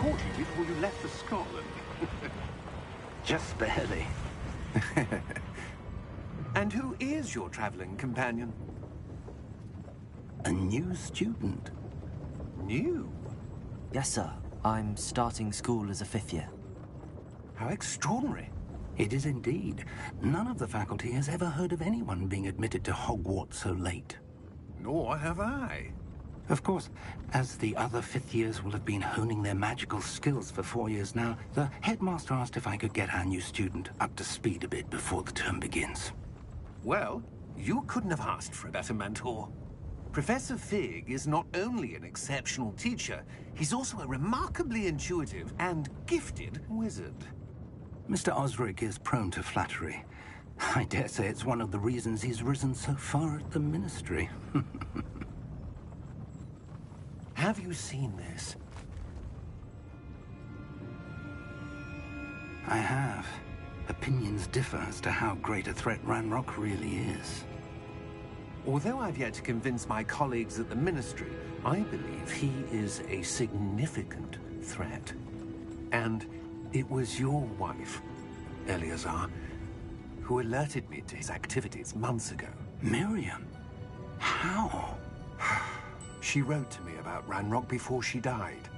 caught you before you left for Scotland. Just barely. And who is your traveling companion? A new student. New? Yes, sir. I'm starting school as a 5th year. How extraordinary. It is indeed. None of the faculty has ever heard of anyone being admitted to Hogwarts so late. Nor have I. Of course, as the other 5th years will have been honing their magical skills for 4 years now, the headmaster asked if I could get our new student up to speed a bit before the term begins. Well, you couldn't have asked for a better mentor. Professor Fig is not only an exceptional teacher, he's also a remarkably intuitive and gifted wizard. Mr. Osric is prone to flattery. I dare say it's one of the reasons he's risen so far at the Ministry. Have you seen this? I have. Opinions differ as to how great a threat Ranrock really is. Although I've yet to convince my colleagues at the Ministry, I believe he is a significant threat. And it was your wife, Eleazar, who alerted me to his activities months ago. Miriam? How? She wrote to me about Ranrock before she died,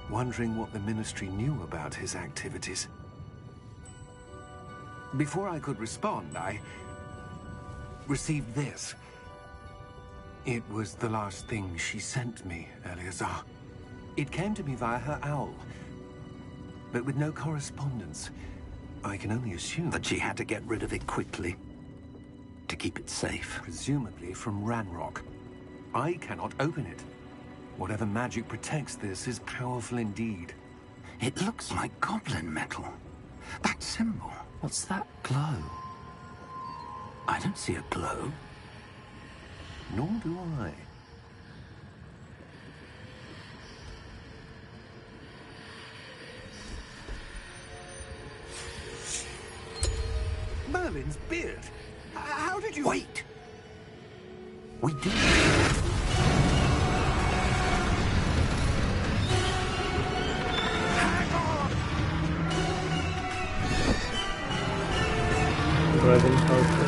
wondering what the Ministry knew about his activities. Before I could respond, I received this. It was the last thing she sent me, Eleazar. It came to me via her owl, but with no correspondence. I can only assume that she had to get rid of it quickly, to keep it safe. Presumably from Ranrock. I cannot open it. Whatever magic protects this is powerful indeed. It looks like goblin metal. That symbol. What's that glow? I don't see a glow. Nor do I. Merlin's beard. How did you... Wait! We did. Hang on! Dragon House.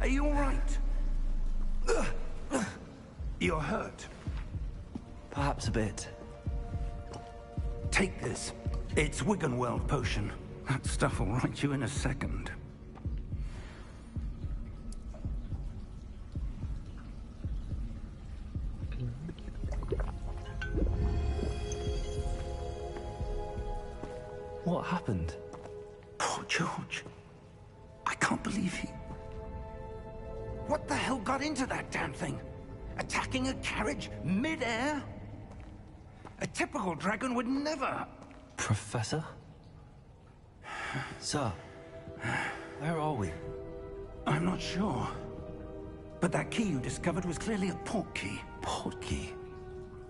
Are you all right? You're hurt. Perhaps a bit. Take this. It's Wiggenweld potion. That stuff will right you in a second. What happened? Poor George. I can't believe he... What the hell got into that damn thing? Attacking a carriage mid-air? A typical dragon would never... Professor? Sir, where are we? I'm not sure. But that key you discovered was clearly a port key. Port key?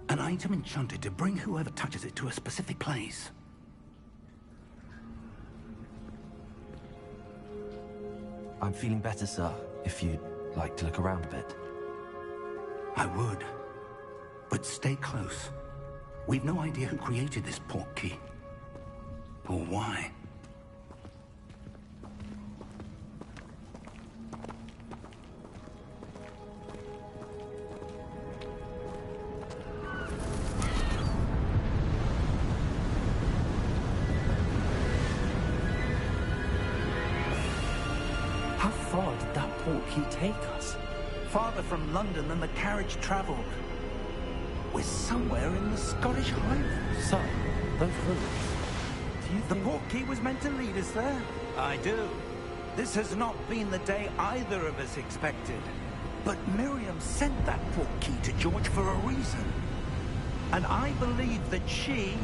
An item enchanted to bring whoever touches it to a specific place. I'm feeling better, sir, if you'd like to look around a bit. I would. But stay close. We've no idea who created this port key. Or why. How far did that port key take us? Farther from London than the carriage traveled. We're somewhere in the Scottish Highlands. Sir, those ruins. Do you The think... portkey was meant to lead us there? I do. This has not been the day either of us expected. But Miriam sent that portkey to George for a reason. And I believe that she,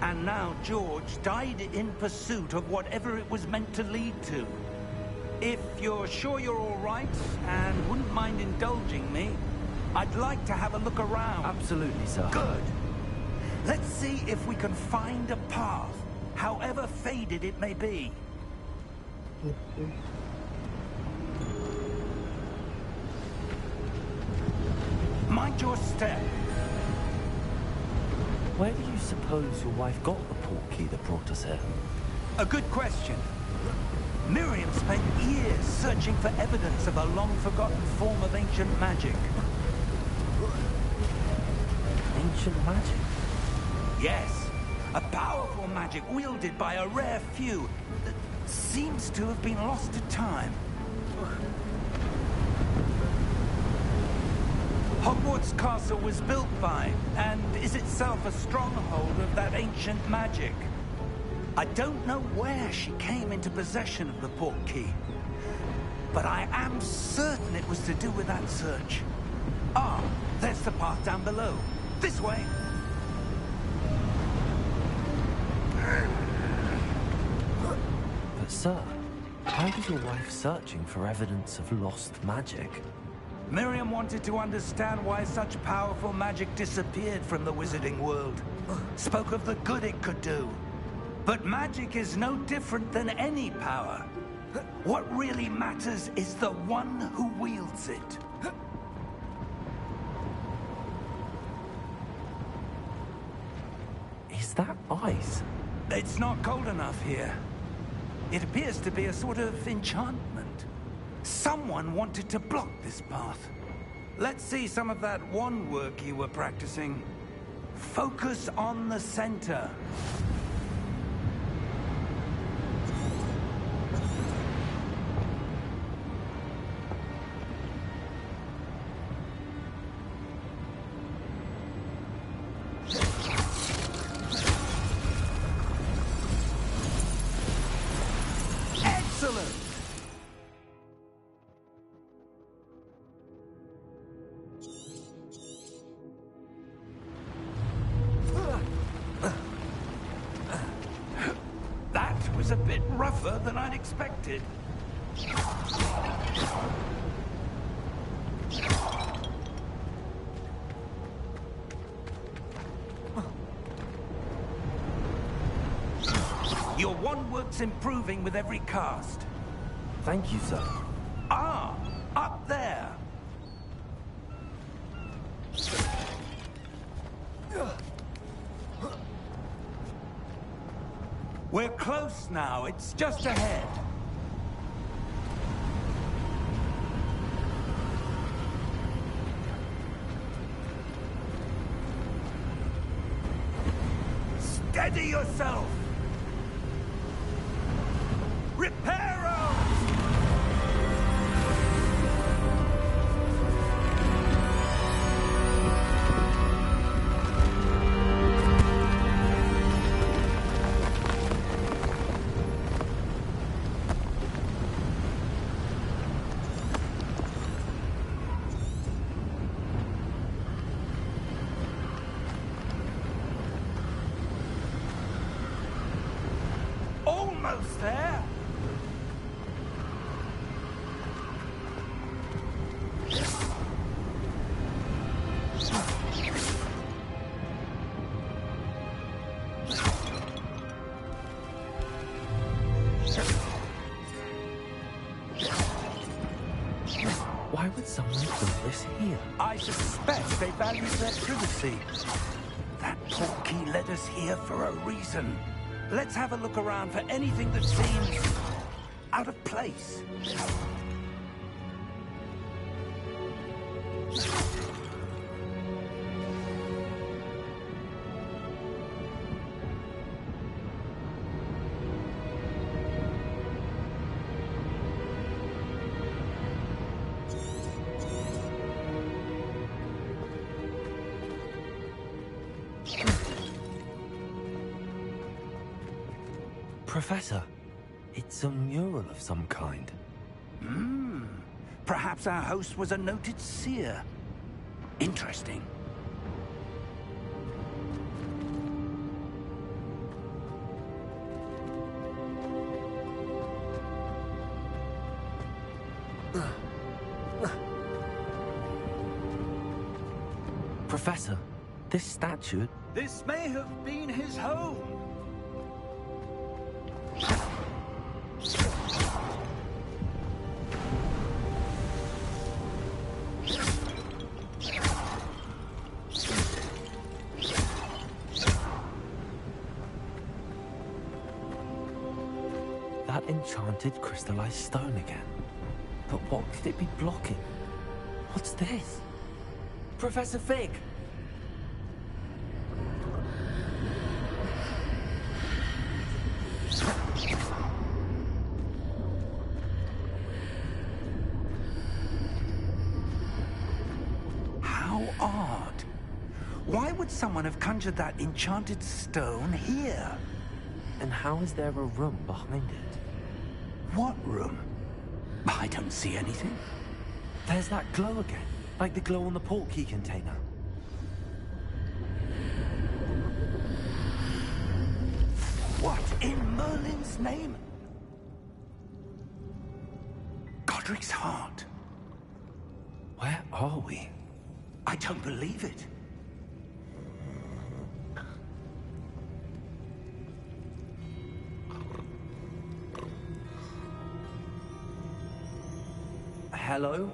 and now George, died in pursuit of whatever it was meant to lead to. If you're sure you're all right, and wouldn't mind indulging me, I'd like to have a look around. Absolutely, sir. Good. Let's see if we can find a path, however faded it may be. Let's see. Mind your step. Where do you suppose your wife got the portkey that brought us here? A good question. Miriam spent years searching for evidence of a long-forgotten form of ancient magic. Ancient magic? Yes, a powerful magic wielded by a rare few that seems to have been lost to time. Hogwarts Castle was built by, and is itself a stronghold of that ancient magic. I don't know where she came into possession of the portkey, but I am certain it was to do with that search. Ah, there's the path down below. This way. But sir, how was your wife searching for evidence of lost magic? Miriam wanted to understand why such powerful magic disappeared from the wizarding world. Spoke of the good it could do. But magic is no different than any power. What really matters is the one who wields it. Is that ice? It's not cold enough here. It appears to be a sort of enchantment. Someone wanted to block this path. Let's see some of that wand work you were practicing. Focus on the center. Excellent! That was a bit rougher than I'd expected. Your wand work's improving with every cast. Thank you, sir. Ah, up there. We're close now. It's just ahead. Steady yourself. Reparo! Almost there. Why would someone build this here? I suspect they value their privacy. That portkey led us here for a reason. Let's have a look around for anything that seems out of place. Professor, it's a mural of some kind. Perhaps our host was a noted seer. Interesting. Professor, this statue... This may have been his home. That enchanted crystallized stone again. But what could it be blocking? What's this? Professor Fig! How odd. Why would someone have conjured that enchanted stone here? And how is there a room behind it? What room? I don't see anything. There's that glow again, like the glow on the portkey container. What in Merlin's name? Godric's heart. Where are we? I don't believe it. Hello?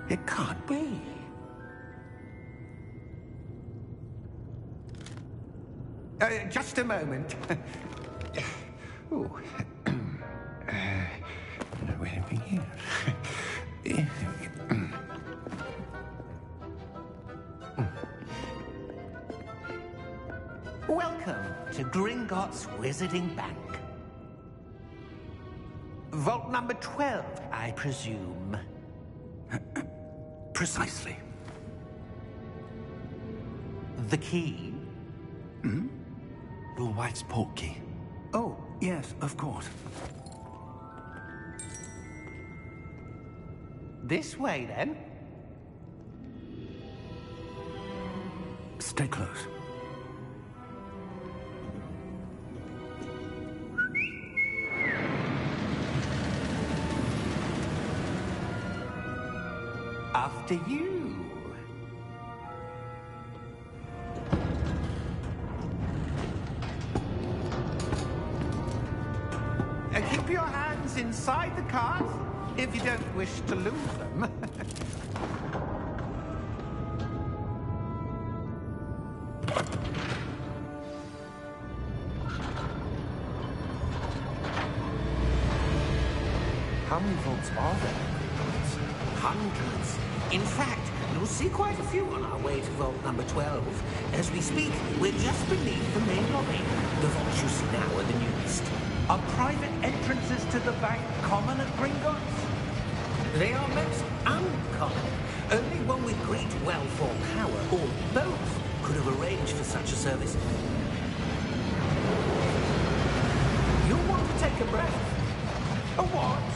It can't be. Just a moment. Oh. Where are we here? Welcome to Gringotts Wizarding Bank. Vault number 12, I presume. Precisely. The key? Your wife's portkey. Oh, yes, of course. This way, then. Stay close. After you. Keep your hands inside the cart if you don't wish to lose them. How many vaults are there? Hundreds. In fact, you'll see quite a few on our way to vault number 12. As we speak, we're just beneath the main lobby. The vaults you see now are the newest. Are private entrances to the bank common at Gringotts? They are most uncommon. Only one with great wealth or power, or both, could have arranged for such a service. You'll want to take a breath. A what?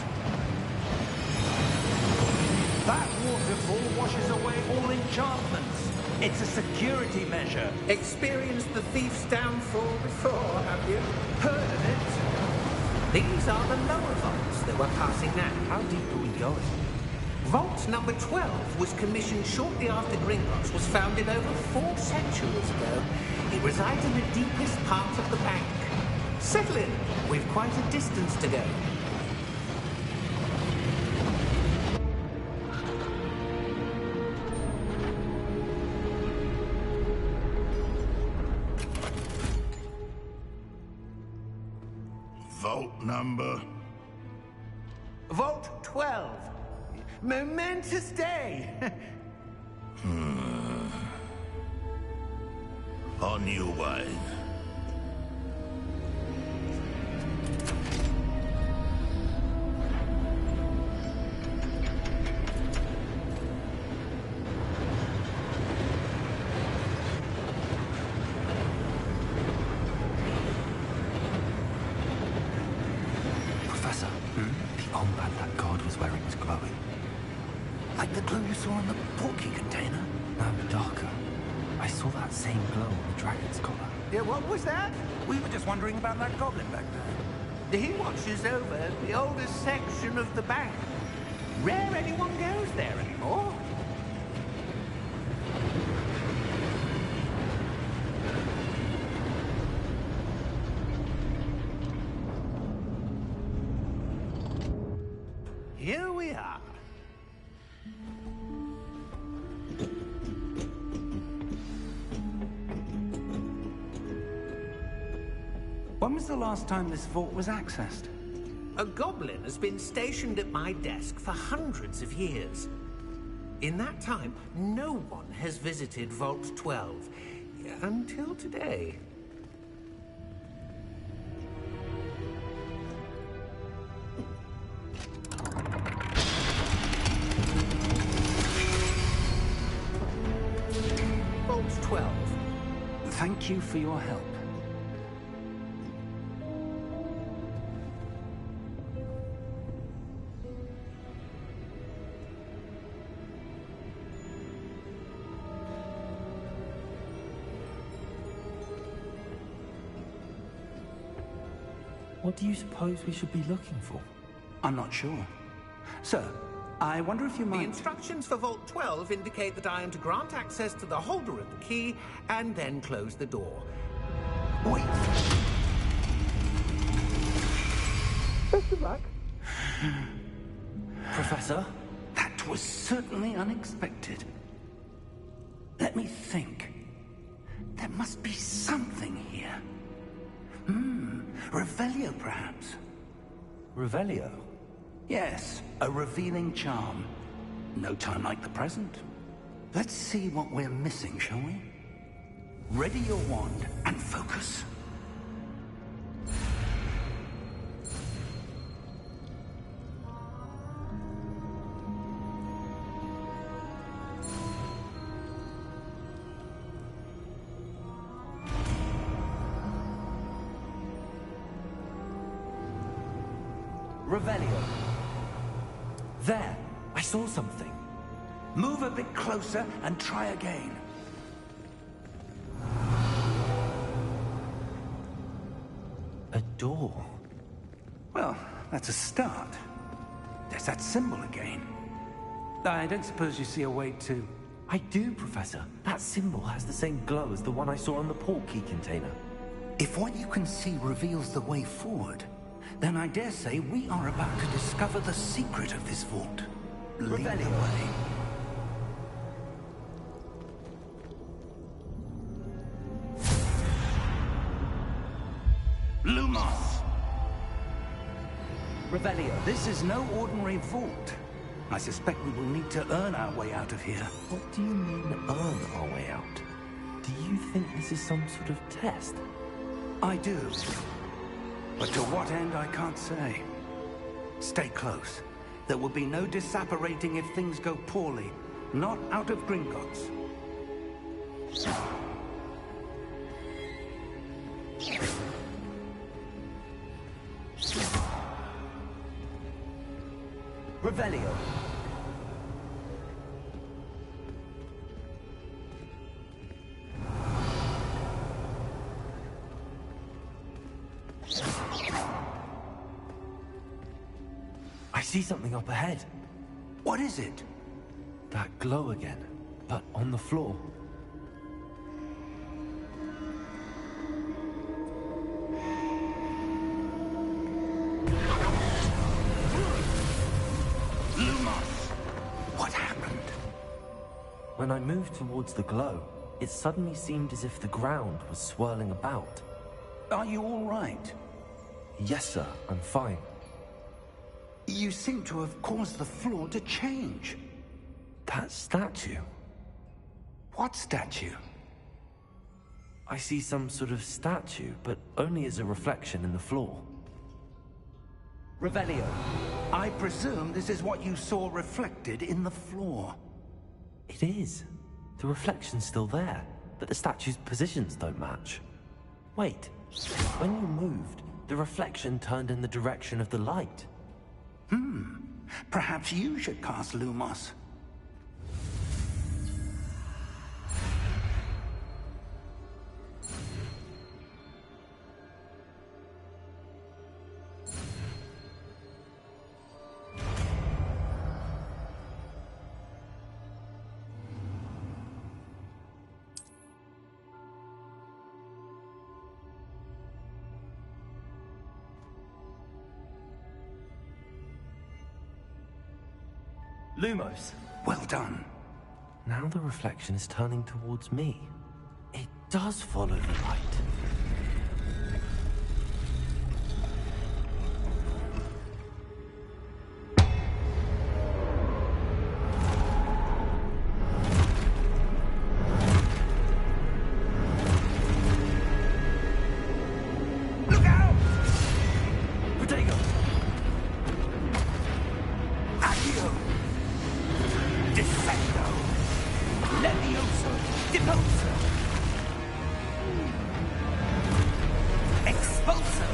That waterfall washes away all enchantments. It's a security measure. Experienced the thief's downfall before, have you? Heard of it? These are the lower vaults that we're passing now. How deep are we going? Vault number 12 was commissioned shortly after Gringotts was founded over 4 centuries ago. It resides in the deepest part of the bank. Settle in. We've quite a distance to go. Vault number? Vault 12. Momentous day. On new wine. Professor, the armband that guard was wearing is glowing. Like the glue you saw in the porky container? No, darker. I saw that same glow on the dragon's collar. Yeah, what was that? We were just wondering about that goblin back there. He watches over the oldest section of the bank. Rare anyone goes there anymore. Here we are. When was the last time this vault was accessed? A goblin has been stationed at my desk for hundreds of years. In that time, no one has visited Vault 12. Until today. Vault 12. Thank you for your help. What do you suppose we should be looking for? I'm not sure. Sir, I wonder if you The might... instructions for Vault 12 indicate that I am to grant access to the holder of the key and then close the door. Wait. Best of luck. Professor? That was certainly unexpected. Let me think. There must be something here. Revelio, perhaps? Revelio? Yes, a revealing charm. No time like the present. Let's see what we're missing, shall we? Ready your wand and focus. Revelio. There! I saw something. Move a bit closer and try again. A door. Well, that's a start. There's that symbol again. I don't suppose you see a way to... I do, Professor. That symbol has the same glow as the one I saw on the port key container. If what you can see reveals the way forward, then I dare say we are about to discover the secret of this vault. Lead the way. Lumos! Revelio. This is no ordinary vault. I suspect we will need to earn our way out of here. What do you mean, earn our way out? Do you think this is some sort of test? I do. But to what end, I can't say. Stay close. There will be no disapparating if things go poorly. Not out of Gringotts. Revelio. I see something up ahead. What is it? That glow again, but on the floor. Lumos! What happened? When I moved towards the glow, it suddenly seemed as if the ground was swirling about. Are you all right? Yes, sir, I'm fine. You seem to have caused the floor to change. That statue? What statue? I see some sort of statue, but only as a reflection in the floor. Revelio, I presume this is what you saw reflected in the floor. It is. The reflection's still there, but the statue's positions don't match. Wait, when you moved, the reflection turned in the direction of the light. Perhaps you should cast Lumos. Lumos! Well done. Now the reflection is turning towards me. It does follow the light. Look out! Protego! Accio! Defendo! Levioso! Deposo! Expulso!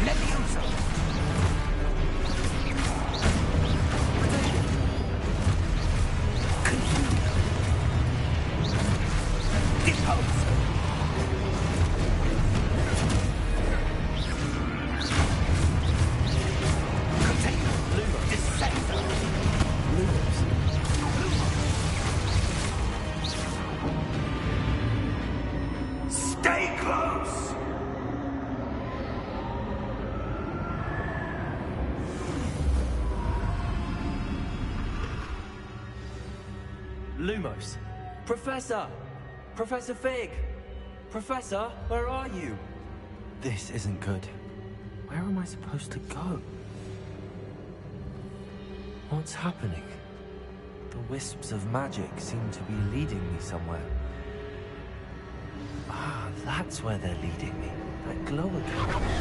Levioso! Confuso! Deposo! Container! Descendo! Stay close! Lumos! Professor! Professor Fig! Professor, where are you? This isn't good. Where am I supposed to go? What's happening? The wisps of magic seem to be leading me somewhere. Ah, that's where they're leading me. That glow again.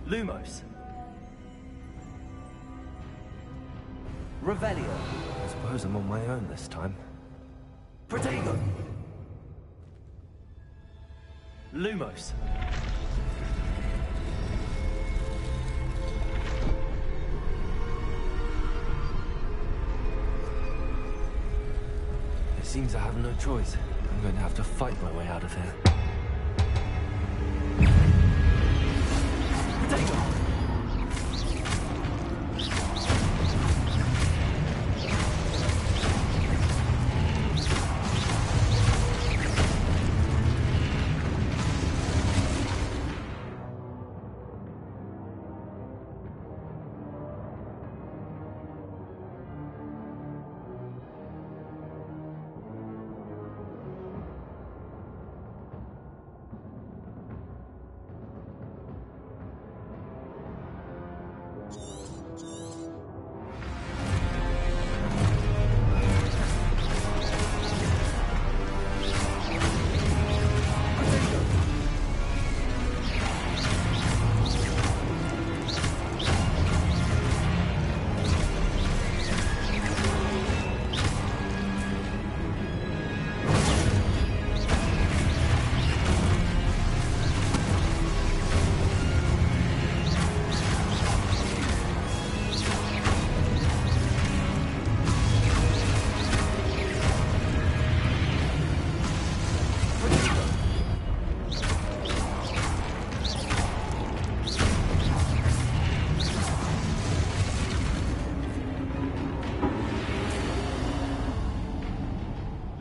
Lumos. Revelio. I suppose I'm on my own this time. Protego. Lumos. It seems I have no choice. I'm going to have to fight my way out of here. Protego.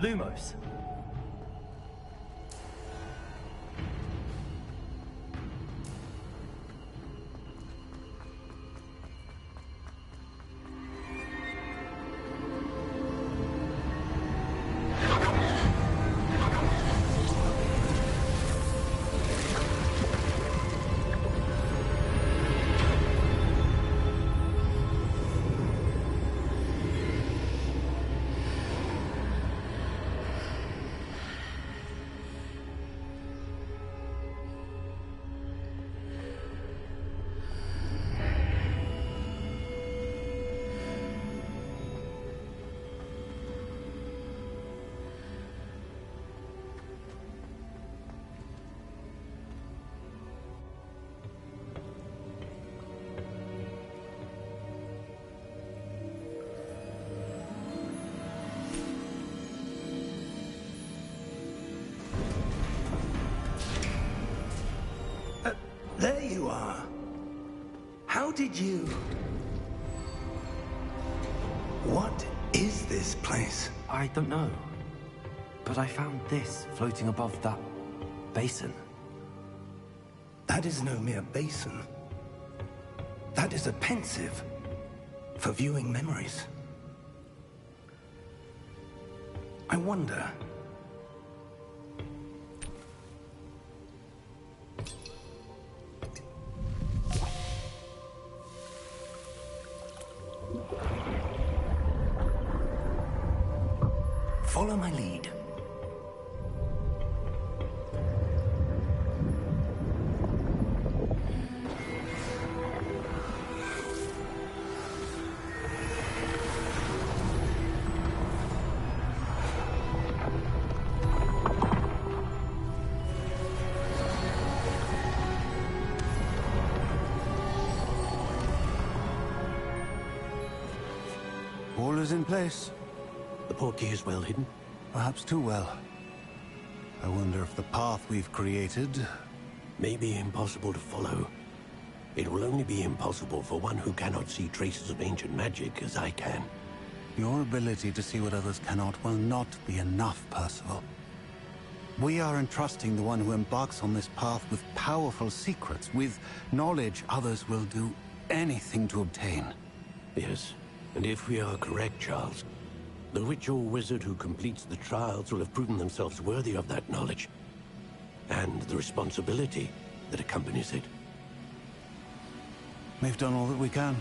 Lumos. There you are. How did you... What is this place? I don't know. But I found this floating above that basin. That is no mere basin. That is a pensive for viewing memories. I wonder... Follow my lead. All is in place. The portkey is well hidden. Perhaps too well. I wonder if the path we've created... May be impossible to follow. It will only be impossible for one who cannot see traces of ancient magic as I can. Your ability to see what others cannot will not be enough, Percival. We are entrusting the one who embarks on this path with powerful secrets, with knowledge others will do anything to obtain. Yes, and if we are correct, Charles, the witch or wizard who completes the trials will have proven themselves worthy of that knowledge, and the responsibility that accompanies it. We've done all that we can.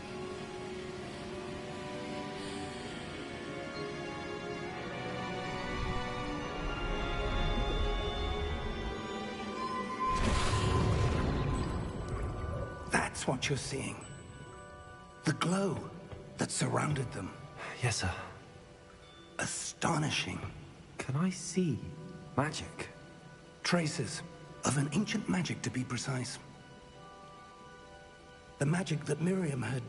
That's what you're seeing. The glow that surrounded them. Yes, sir. Astonishing. Can I see magic? Traces of an ancient magic, to be precise. The magic that Miriam had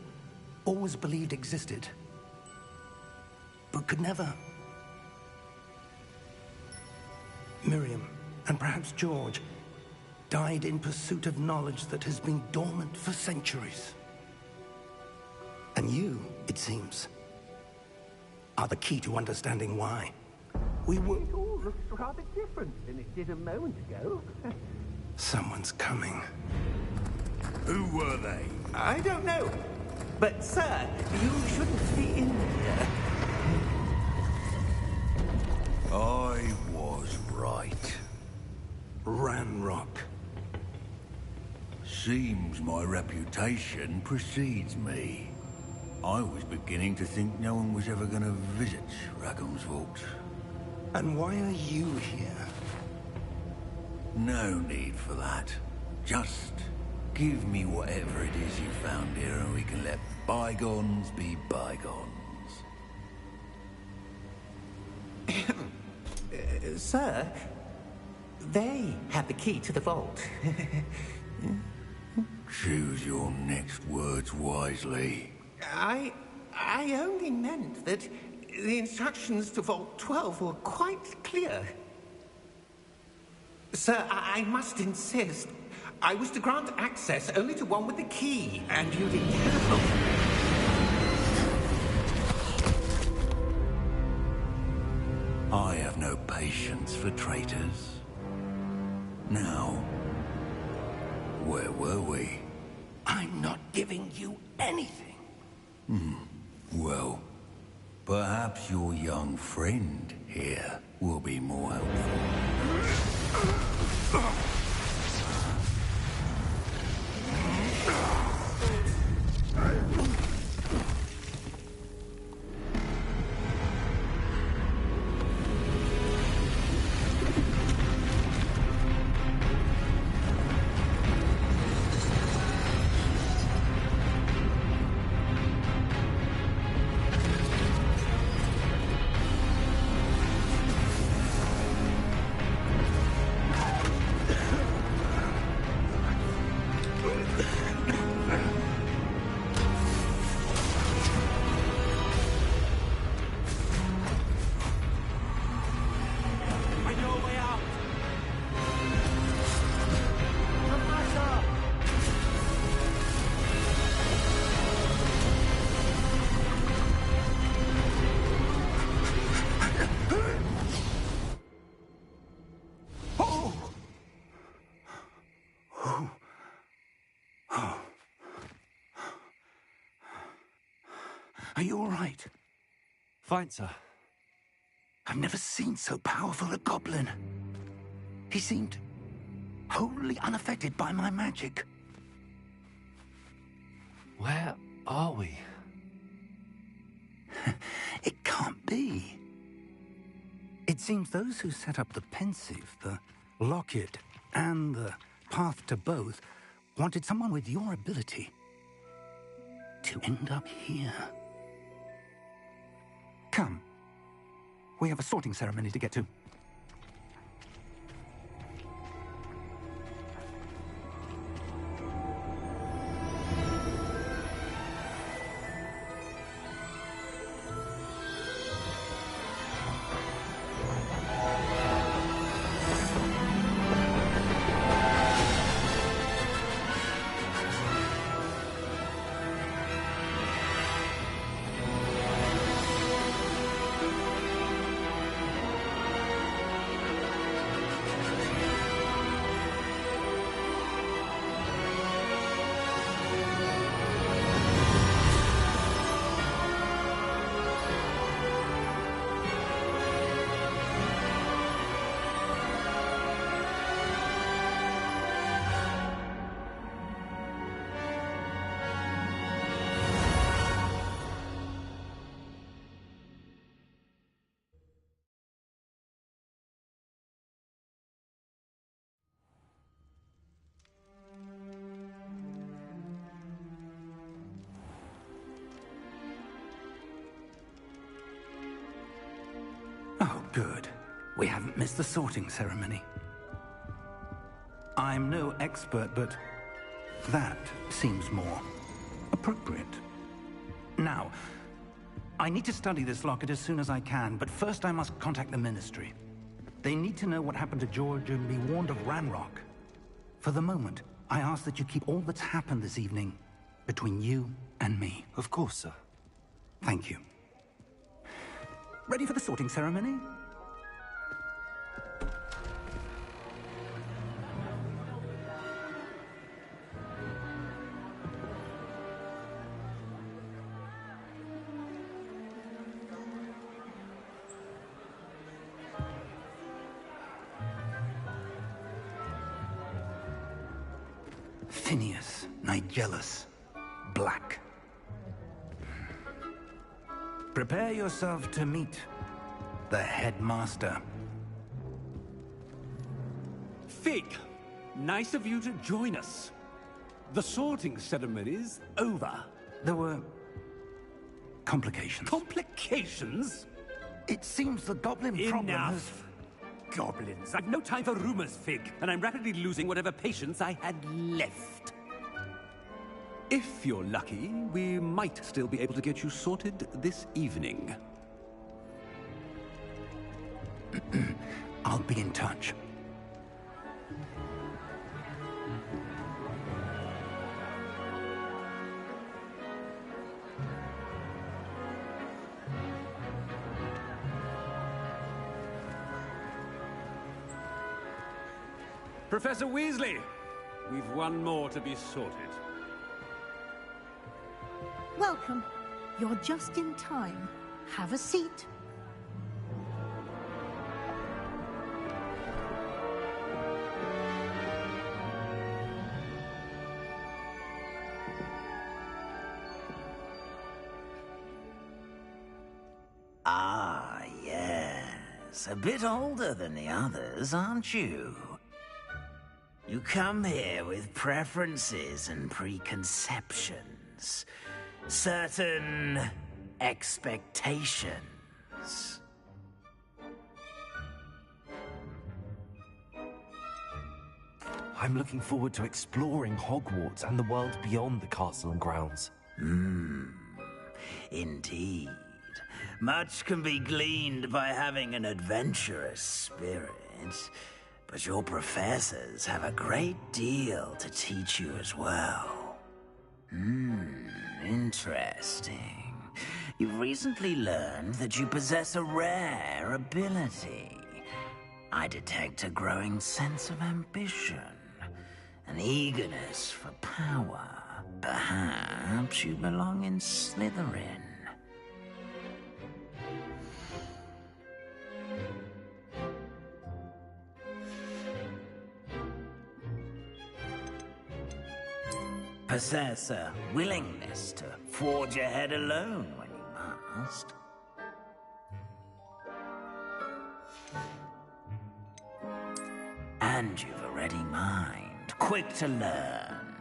always believed existed, but could never. Miriam, and perhaps George, died in pursuit of knowledge that has been dormant for centuries. And you, it seems, are the key to understanding why. We were... It all looks rather different than it did a moment ago. Someone's coming. Who were they? I don't know. But, sir, you shouldn't be in here. I was right. Ranrock. Seems my reputation precedes me. I was beginning to think no one was ever going to visit Rackham's Vault. And why are you here? No need for that. Just give me whatever it is you found here and we can let bygones be bygones. Sir, they have the key to the vault. Choose your next words wisely. I only meant that the instructions to Vault 12 were quite clear. Sir, I must insist. I was to grant access only to one with the key, and you didn't have. I have no patience for traitors. Now, where were we? I'm not giving you anything. Well, perhaps your young friend here will be more helpful. Are you all right? Fine, sir. I've never seen so powerful a goblin. He seemed wholly unaffected by my magic. Where are we? It can't be. It seems those who set up the pensive, the locket, and the path to both wanted someone with your ability to end up here. Come. We have a sorting ceremony to get to. Oh, good. We haven't missed the sorting ceremony. I'm no expert, but that seems more appropriate. Now, I need to study this locket as soon as I can, but first I must contact the Ministry. They need to know what happened to George and be warned of Ranrock. For the moment, I ask that you keep all that's happened this evening between you and me. Of course, sir. Thank you. Ready for the sorting ceremony? Phineas, Nigellus, Black. Prepare yourself to meet the headmaster. Fig, nice of you to join us. The sorting ceremony's over. There were complications. Complications? It seems the goblin problem has... Enough! Goblins. I've no time for rumors, Fig, and I'm rapidly losing whatever patience I had left. If you're lucky, we might still be able to get you sorted this evening. I'll be in touch. Professor Weasley, we've one more to be sorted. Welcome. You're just in time. Have a seat. Ah, yes. A bit older than the others, aren't you? You come here with preferences and preconceptions. Certain expectations. I'm looking forward to exploring Hogwarts and the world beyond the castle and grounds. Indeed. Much can be gleaned by having an adventurous spirit. But your professors have a great deal to teach you as well. Interesting. You've recently learned that you possess a rare ability. I detect a growing sense of ambition, an eagerness for power. Perhaps you belong in Slytherin. Possess a willingness to forge ahead alone when you must. And you've a ready mind, quick to learn.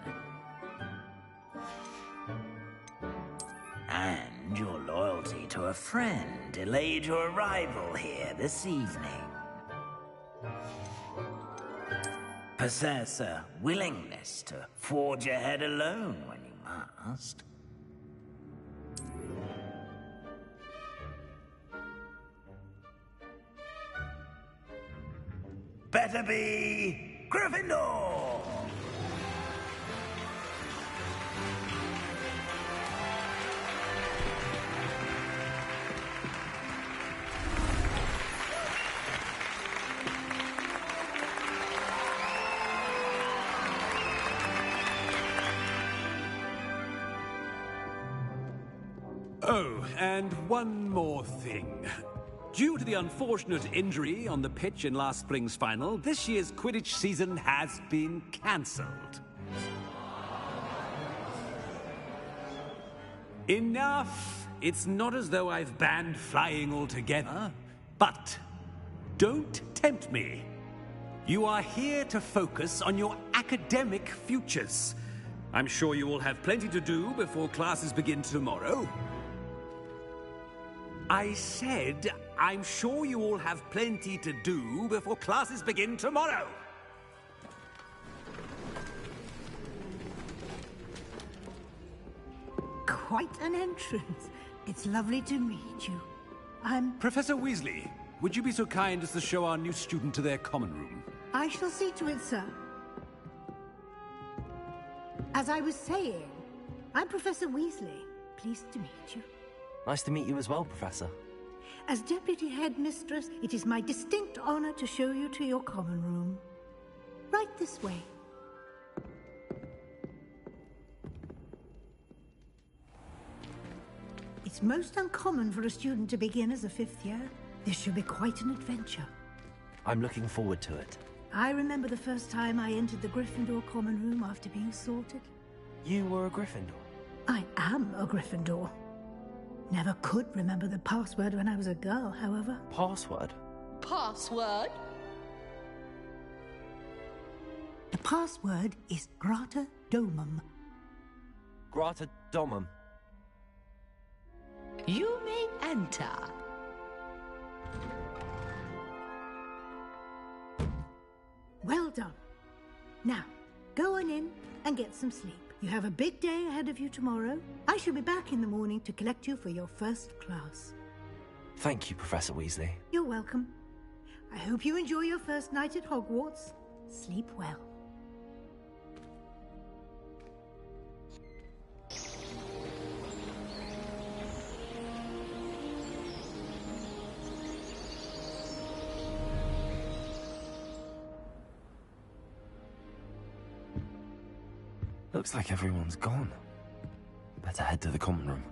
And your loyalty to a friend delayed your arrival here this evening. Possess a willingness to forge ahead alone when you must. Better be Gryffindor! Oh, and one more thing. Due to the unfortunate injury on the pitch in last spring's final, this year's Quidditch season has been cancelled. Enough! It's not as though I've banned flying altogether, but don't tempt me. You are here to focus on your academic futures. I'm sure you will have plenty to do before classes begin tomorrow. I said, I'm sure you all have plenty to do before classes begin tomorrow. Quite an entrance. It's lovely to meet you. I'm... Professor Weasley, would you be so kind as to show our new student to their common room? I shall see to it, sir. As I was saying, I'm Professor Weasley. Pleased to meet you. Nice to meet you as well, Professor. As Deputy Headmistress, it is my distinct honor to show you to your common room. Right this way. It's most uncommon for a student to begin as a fifth year. This should be quite an adventure. I'm looking forward to it. I remember the first time I entered the Gryffindor common room after being sorted. You were a Gryffindor? I am a Gryffindor. Never could remember the password when I was a girl, however. Password? Password? The password is Grata Domum. Grata Domum. You may enter. Well done. Now, go on in and get some sleep. You have a big day ahead of you tomorrow. I shall be back in the morning to collect you for your first class. Thank you, Professor Weasley. You're welcome. I hope you enjoy your first night at Hogwarts. Sleep well. Looks like everyone's gone. Better head to the common room.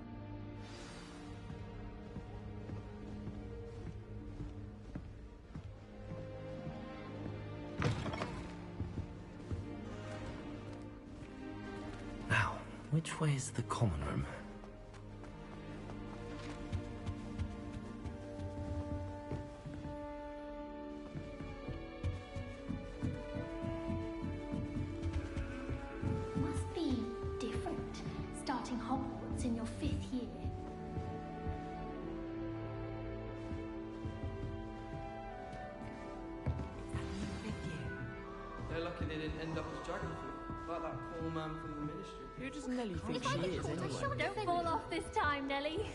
Now, which way is the common room? Must be different, starting Hogwarts in your 5th year. They're lucky they didn't end up as Dragonfruit, like that poor man from the Ministry. Who does Nellie think she is, anyway? Don't fall off this time, Nellie.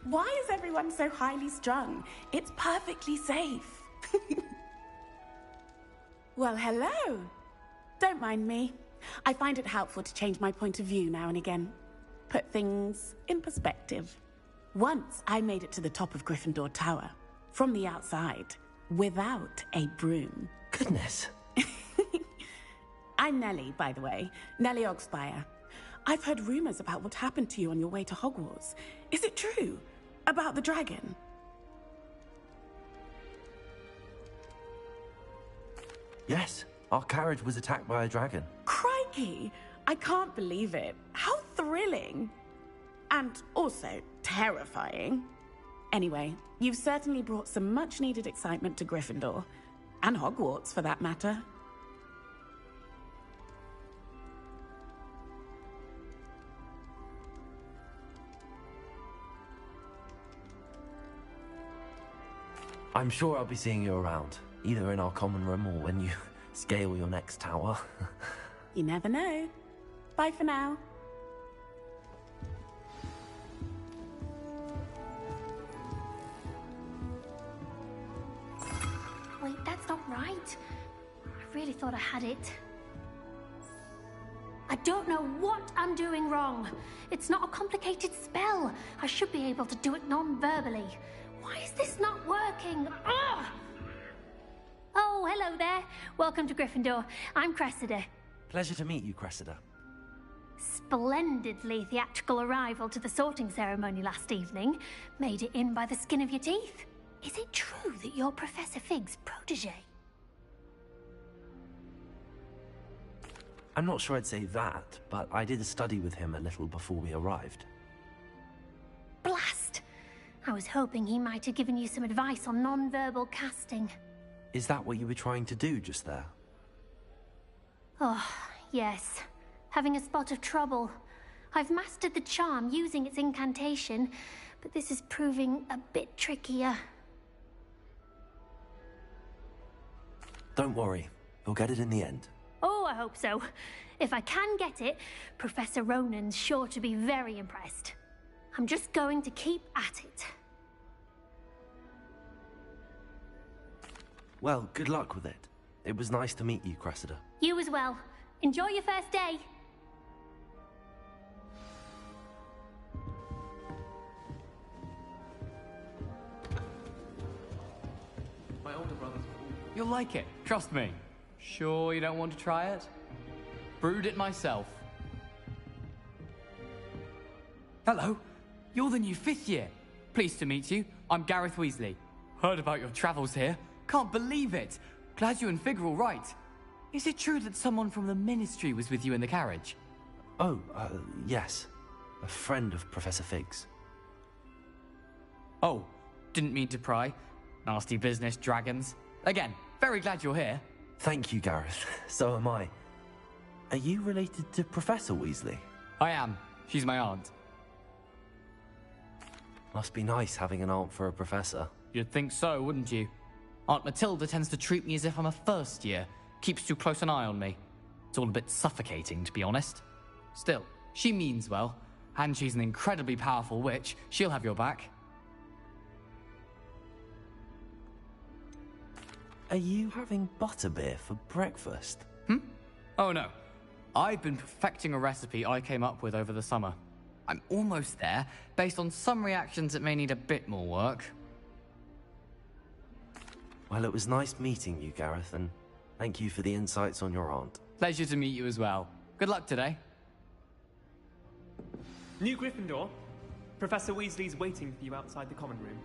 Why is everyone so highly strung? It's perfectly safe. Well, hello. Don't mind me. I find it helpful to change my point of view now and again. Put things in perspective. Once I made it to the top of Gryffindor Tower, from the outside, without a broom. Goodness. I'm Nellie, by the way. Nellie Ogspire. I've heard rumors about what happened to you on your way to Hogwarts. Is it true? About the dragon? Yes, our carriage was attacked by a dragon. Crikey! I can't believe it. How thrilling! And also terrifying. Anyway, you've certainly brought some much-needed excitement to Gryffindor. And Hogwarts, for that matter. I'm sure I'll be seeing you around, either in our common room or when you scale your next tower. You never know. Bye for now. Wait, that's not right. I really thought I had it. I don't know what I'm doing wrong. It's not a complicated spell. I should be able to do it non-verbally. Why is this not working? Ugh! Oh, hello there. Welcome to Gryffindor. I'm Cressida. Pleasure to meet you, Cressida. Splendidly theatrical arrival to the sorting ceremony last evening. Made it in by the skin of your teeth. Is it true that you're Professor Fig's protege? I'm not sure I'd say that, but I did study with him a little before we arrived. Blast! I was hoping he might have given you some advice on non-verbal casting. Is that what you were trying to do just there? Oh, yes. Having a spot of trouble. I've mastered the charm using its incantation, but this is proving a bit trickier. Don't worry, you'll get it in the end. Oh, I hope so. If I can get it, Professor Ronan's sure to be very impressed. I'm just going to keep at it. Well, good luck with it. It was nice to meet you, Cressida. You as well. Enjoy your first day. My older brother's cool. You'll like it, trust me. Sure you don't want to try it? Brewed it myself. Hello, you're the new 5th year. Pleased to meet you. I'm Gareth Weasley. Heard about your travels here. Can't believe it. Glad you and Fig are all right. Is it true that someone from the Ministry was with you in the carriage? Oh, yes. A friend of Professor Fig's. Oh, didn't mean to pry. Nasty business, dragons. Again, very glad you're here. Thank you, Gareth. So am I. Are you related to Professor Weasley? I am. She's my aunt. Must be nice having an aunt for a professor. You'd think so, wouldn't you? Aunt Matilda tends to treat me as if I'm a first year. Keeps too close an eye on me. It's all a bit suffocating, to be honest. Still, she means well. And she's an incredibly powerful witch. She'll have your back. Are you having butterbeer for breakfast? Oh no. I've been perfecting a recipe I came up with over the summer. I'm almost there. Based on some reactions, it may need a bit more work. Well, it was nice meeting you, Gareth, and thank you for the insights on your aunt. Pleasure to meet you as well. Good luck today. New Gryffindor. Professor Weasley's waiting for you outside the common room.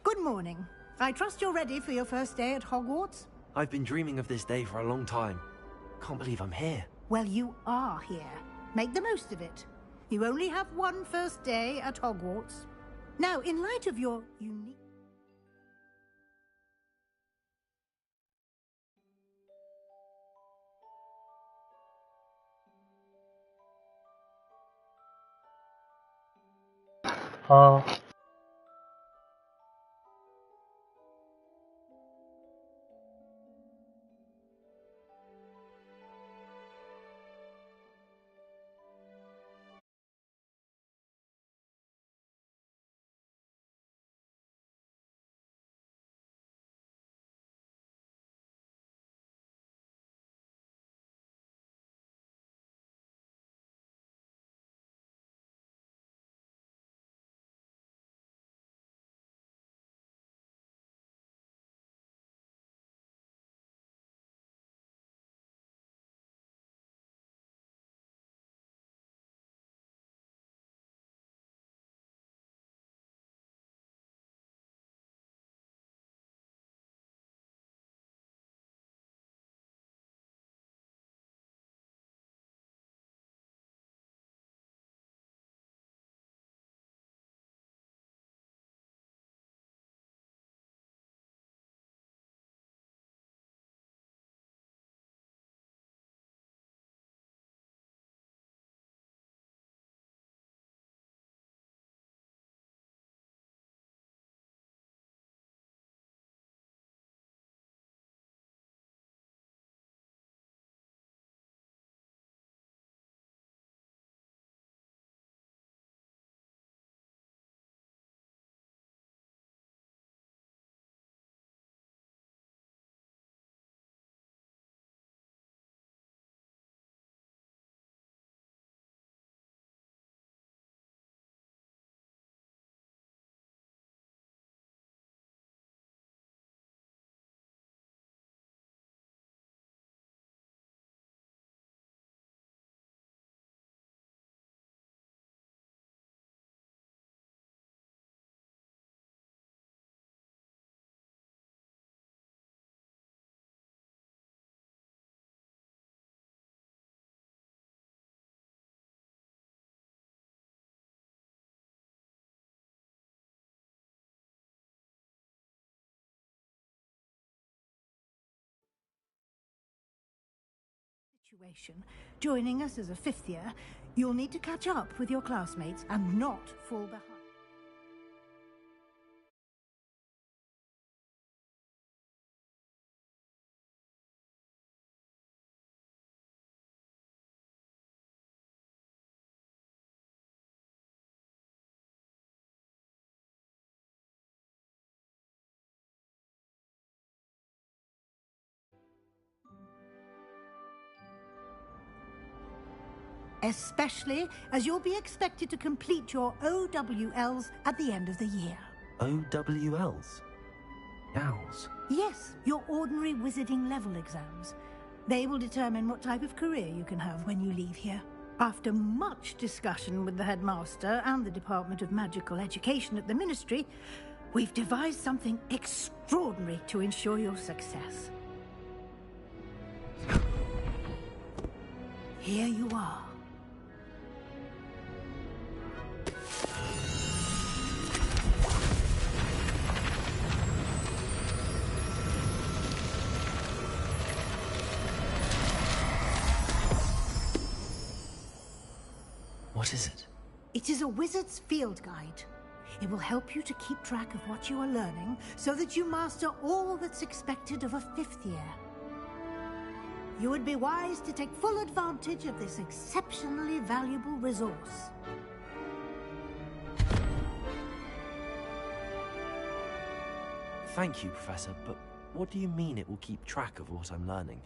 Good morning. I trust you're ready for your first day at Hogwarts? I've been dreaming of this day for a long time. Can't believe I'm here. Well, you are here. Make the most of it. You only have one first day at Hogwarts. Now, in light of your unique... graduation, joining us as a 5th year, you'll need to catch up with your classmates and not fall behind. Especially as you'll be expected to complete your OWLs at the end of the year. OWLs? Owls? Yes, your ordinary wizarding level exams. They will determine what type of career you can have when you leave here. After much discussion with the headmaster and the Department of Magical Education at the Ministry, we've devised something extraordinary to ensure your success. Here you are. What is it? It is a wizard's field guide. It will help you to keep track of what you are learning so that you master all that's expected of a 5th year. You would be wise to take full advantage of this exceptionally valuable resource. Thank you, Professor, but what do you mean it will keep track of what I'm learning?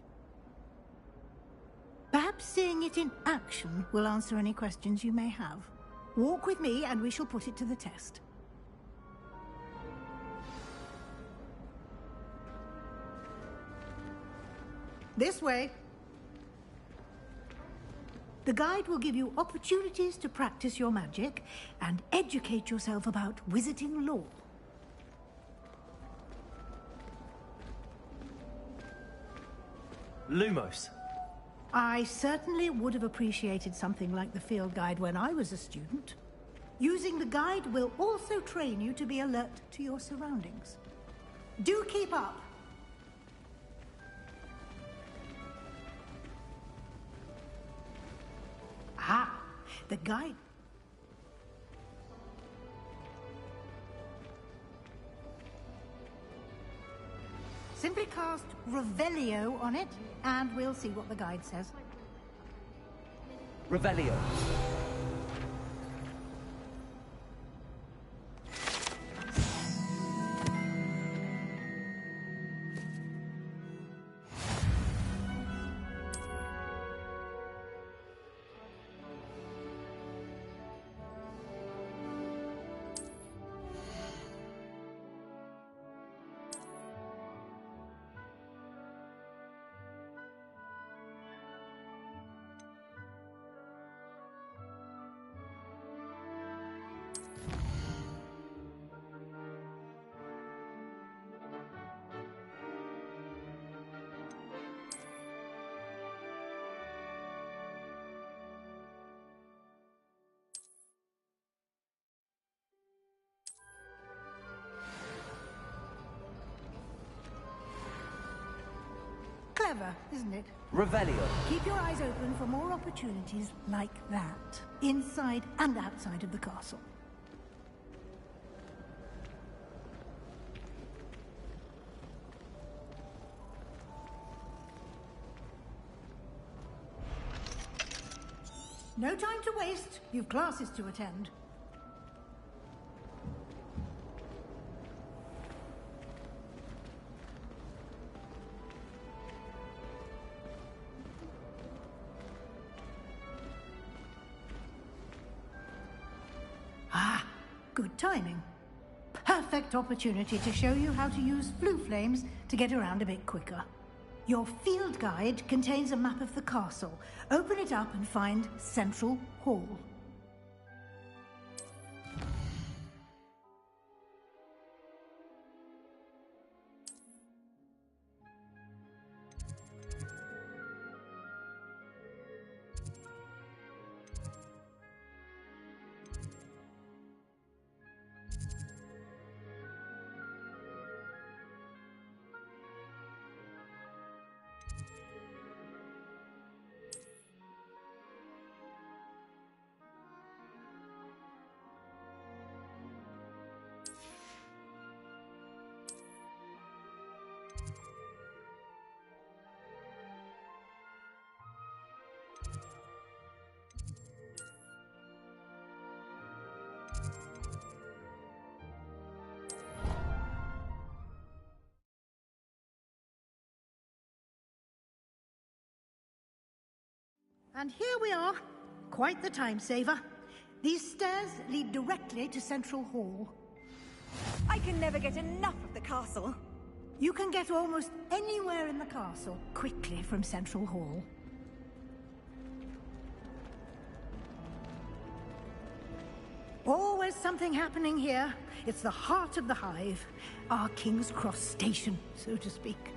Perhaps seeing it in action will answer any questions you may have. Walk with me and we shall put it to the test. This way. The guide will give you opportunities to practice your magic and educate yourself about wizarding lore. Lumos. I certainly would have appreciated something like the field guide when I was a student. Using the guide will also train you to be alert to your surroundings. Do keep up! Ah, the guide. Simply cast Revelio on it, and we'll see what the guide says. Revelio. Clever, isn't it? Revelio. Keep your eyes open for more opportunities like that, inside and outside of the castle. No time to waste. You've classes to attend. Ah, good timing. Perfect opportunity to show you how to use blue flames to get around a bit quicker. Your field guide contains a map of the castle. Open it up and find Central Hall. And here we are. Quite the time saver. These stairs lead directly to Central Hall. I can never get enough of the castle. You can get almost anywhere in the castle quickly from Central Hall. Always something happening here. It's the heart of the Hive. Our King's Cross station, so to speak.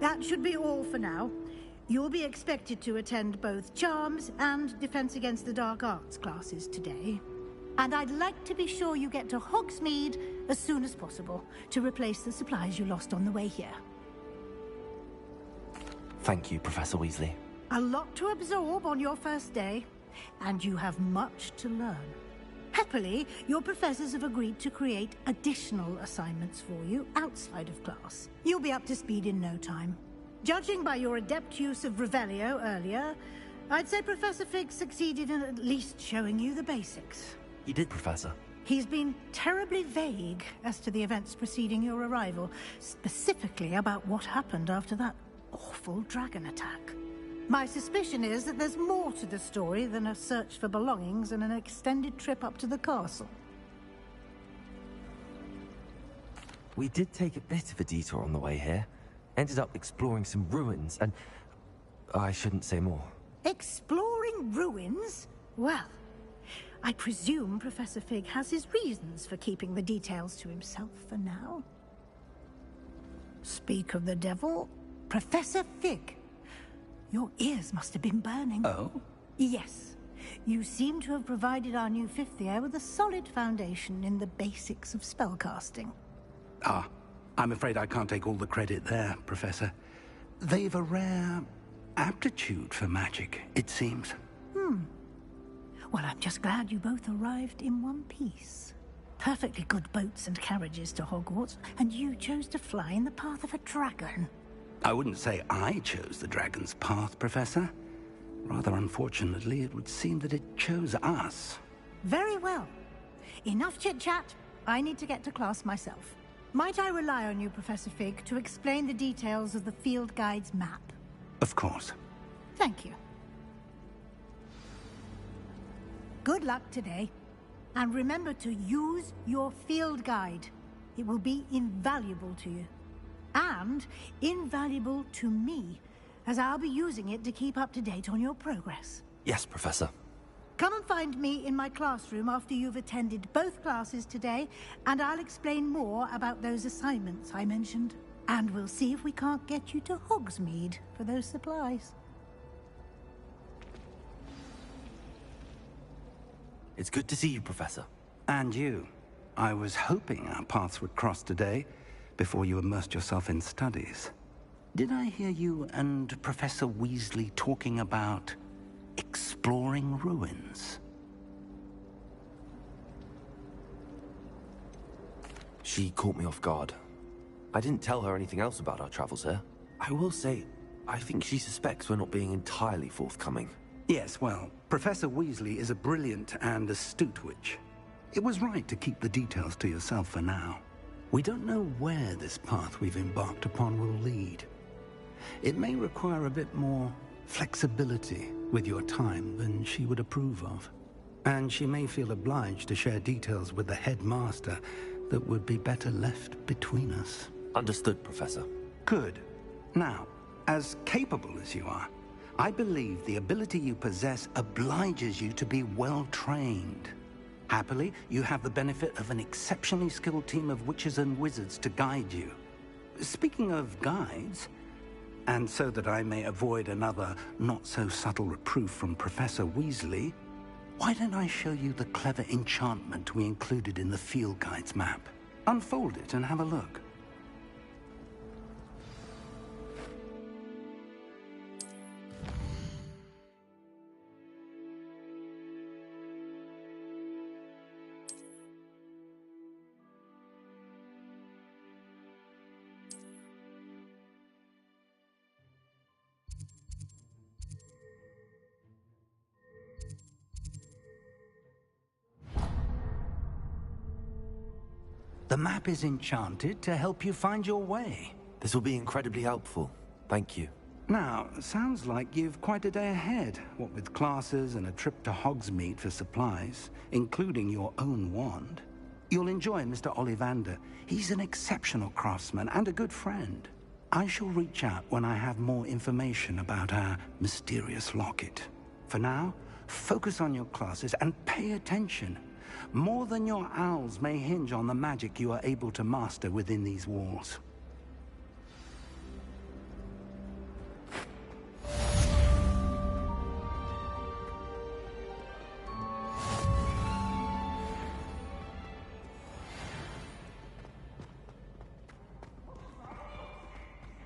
That should be all for now. You'll be expected to attend both Charms and Defense Against the Dark Arts classes today. And I'd like to be sure you get to Hogsmeade as soon as possible to replace the supplies you lost on the way here. Thank you, Professor Weasley. A lot to absorb on your first day, and you have much to learn. Happily, your professors have agreed to create additional assignments for you outside of class. You'll be up to speed in no time. Judging by your adept use of Revelio earlier, I'd say Professor Fig succeeded in at least showing you the basics. He did, Professor. He's been terribly vague as to the events preceding your arrival, specifically about what happened after that awful dragon attack. My suspicion is that there's more to the story than a search for belongings and an extended trip up to the castle. We did take a bit of a detour on the way here. Ended up exploring some ruins and... I shouldn't say more. Exploring ruins? Well, I presume Professor Fig has his reasons for keeping the details to himself for now. Speak of the devil, Professor Fig. Your ears must have been burning. Oh? Yes. You seem to have provided our new fifth year with a solid foundation in the basics of spellcasting. Ah, I'm afraid I can't take all the credit there, Professor. They've a rare aptitude for magic, it seems. Well, I'm just glad you both arrived in one piece. Perfectly good boats and carriages to Hogwarts, and you chose to fly in the path of a dragon. I wouldn't say I chose the dragon's path, Professor. Rather unfortunately, it would seem that it chose us. Very well. Enough chit-chat. I need to get to class myself. Might I rely on you, Professor Fig, to explain the details of the field guide's map? Of course. Thank you. Good luck today. And remember to use your field guide. It will be invaluable to you. And invaluable to me, as I'll be using it to keep up to date on your progress. Yes, Professor. Come and find me in my classroom after you've attended both classes today, and I'll explain more about those assignments I mentioned. And we'll see if we can't get you to Hogsmeade for those supplies. It's good to see you, Professor. And you. I was hoping our paths would cross today, before you immersed yourself in studies. Did I hear you and Professor Weasley talking about exploring ruins? She caught me off guard. I didn't tell her anything else about our travels here. I will say, I think she suspects we're not being entirely forthcoming. Yes, well, Professor Weasley is a brilliant and astute witch. It was right to keep the details to yourself for now. We don't know where this path we've embarked upon will lead. It may require a bit more flexibility with your time than she would approve of. And she may feel obliged to share details with the headmaster that would be better left between us. Understood, Professor. Good. Now, as capable as you are, I believe the ability you possess obliges you to be well-trained. Happily, you have the benefit of an exceptionally skilled team of witches and wizards to guide you. Speaking of guides, and so that I may avoid another not-so-subtle reproof from Professor Weasley, why don't I show you the clever enchantment we included in the field guide's map? Unfold it and have a look. The map is enchanted to help you find your way. This will be incredibly helpful. Thank you. Now, sounds like you've quite a day ahead, what with classes and a trip to Hogsmeade for supplies, including your own wand. You'll enjoy Mr. Ollivander. He's an exceptional craftsman and a good friend. I shall reach out when I have more information about our mysterious locket. For now, focus on your classes and pay attention. More than your owls may hinge on the magic you are able to master within these walls.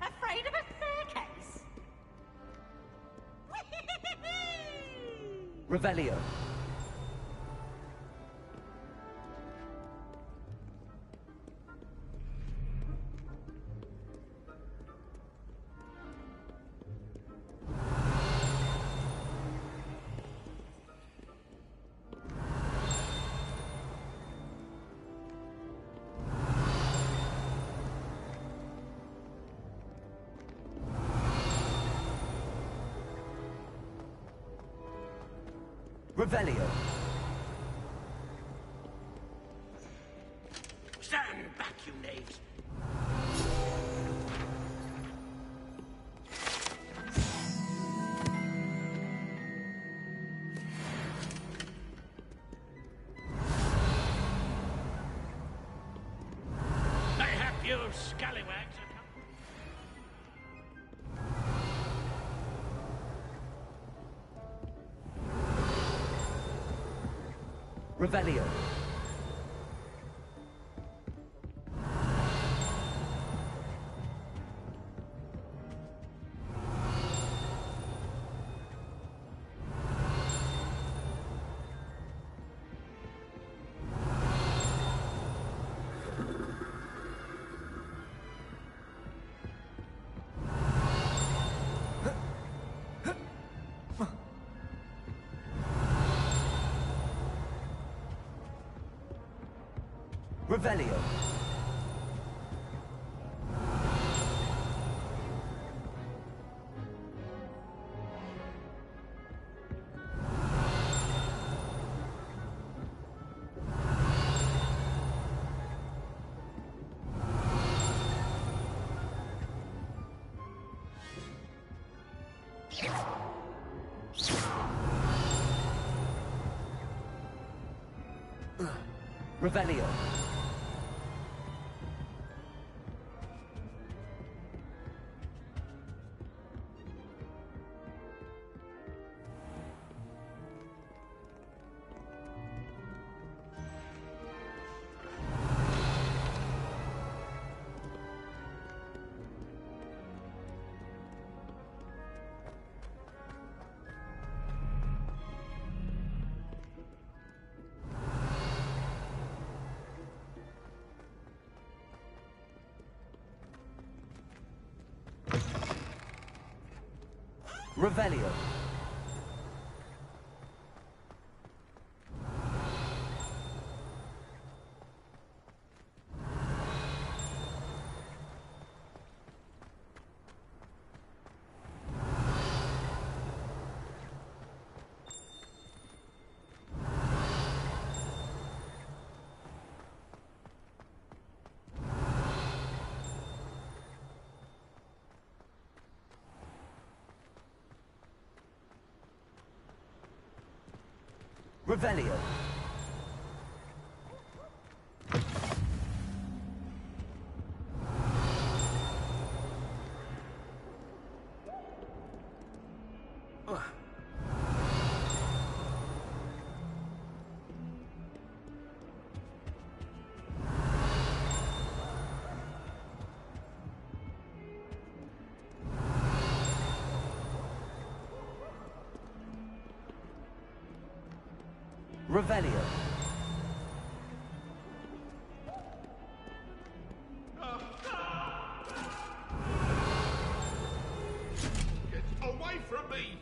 Afraid of a staircase? Revelio. Revelio. Stand back, you knaves! Mayhap you scallywags are Revelio. Revelio. Revelio. Revelio. Revelio. Revelio. Get away from me!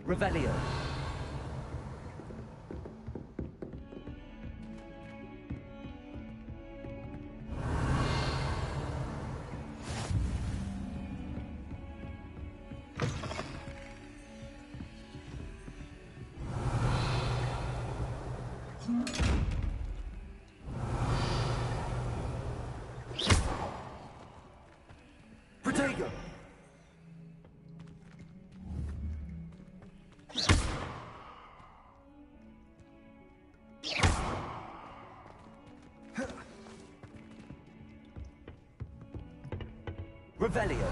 Revelio. Protego! Revelio.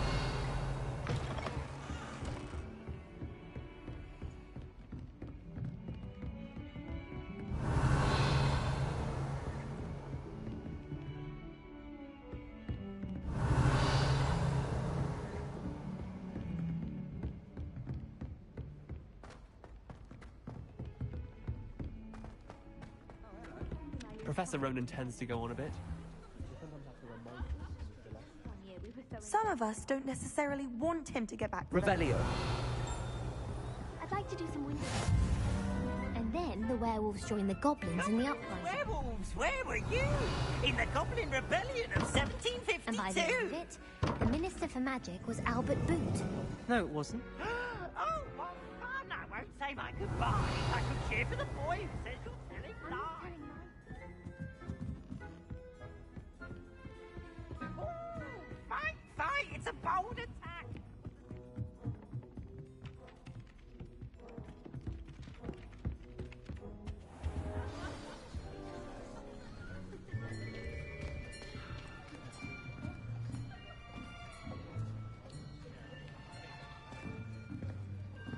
Professor Ronan tends to go on a bit. Some of us don't necessarily want him to get back to Revelio. I'd like to do some windows. And then the werewolves join the goblins in the uprising. Werewolves, where were you? In the Goblin Rebellion of 1752? And by the end of it, the Minister for Magic was Albert Boot. No, it wasn't. Oh, what fun! I won't say my goodbyes. I could cheer for the boy who says you're telling lies. Fight, fight! It's a bold attack!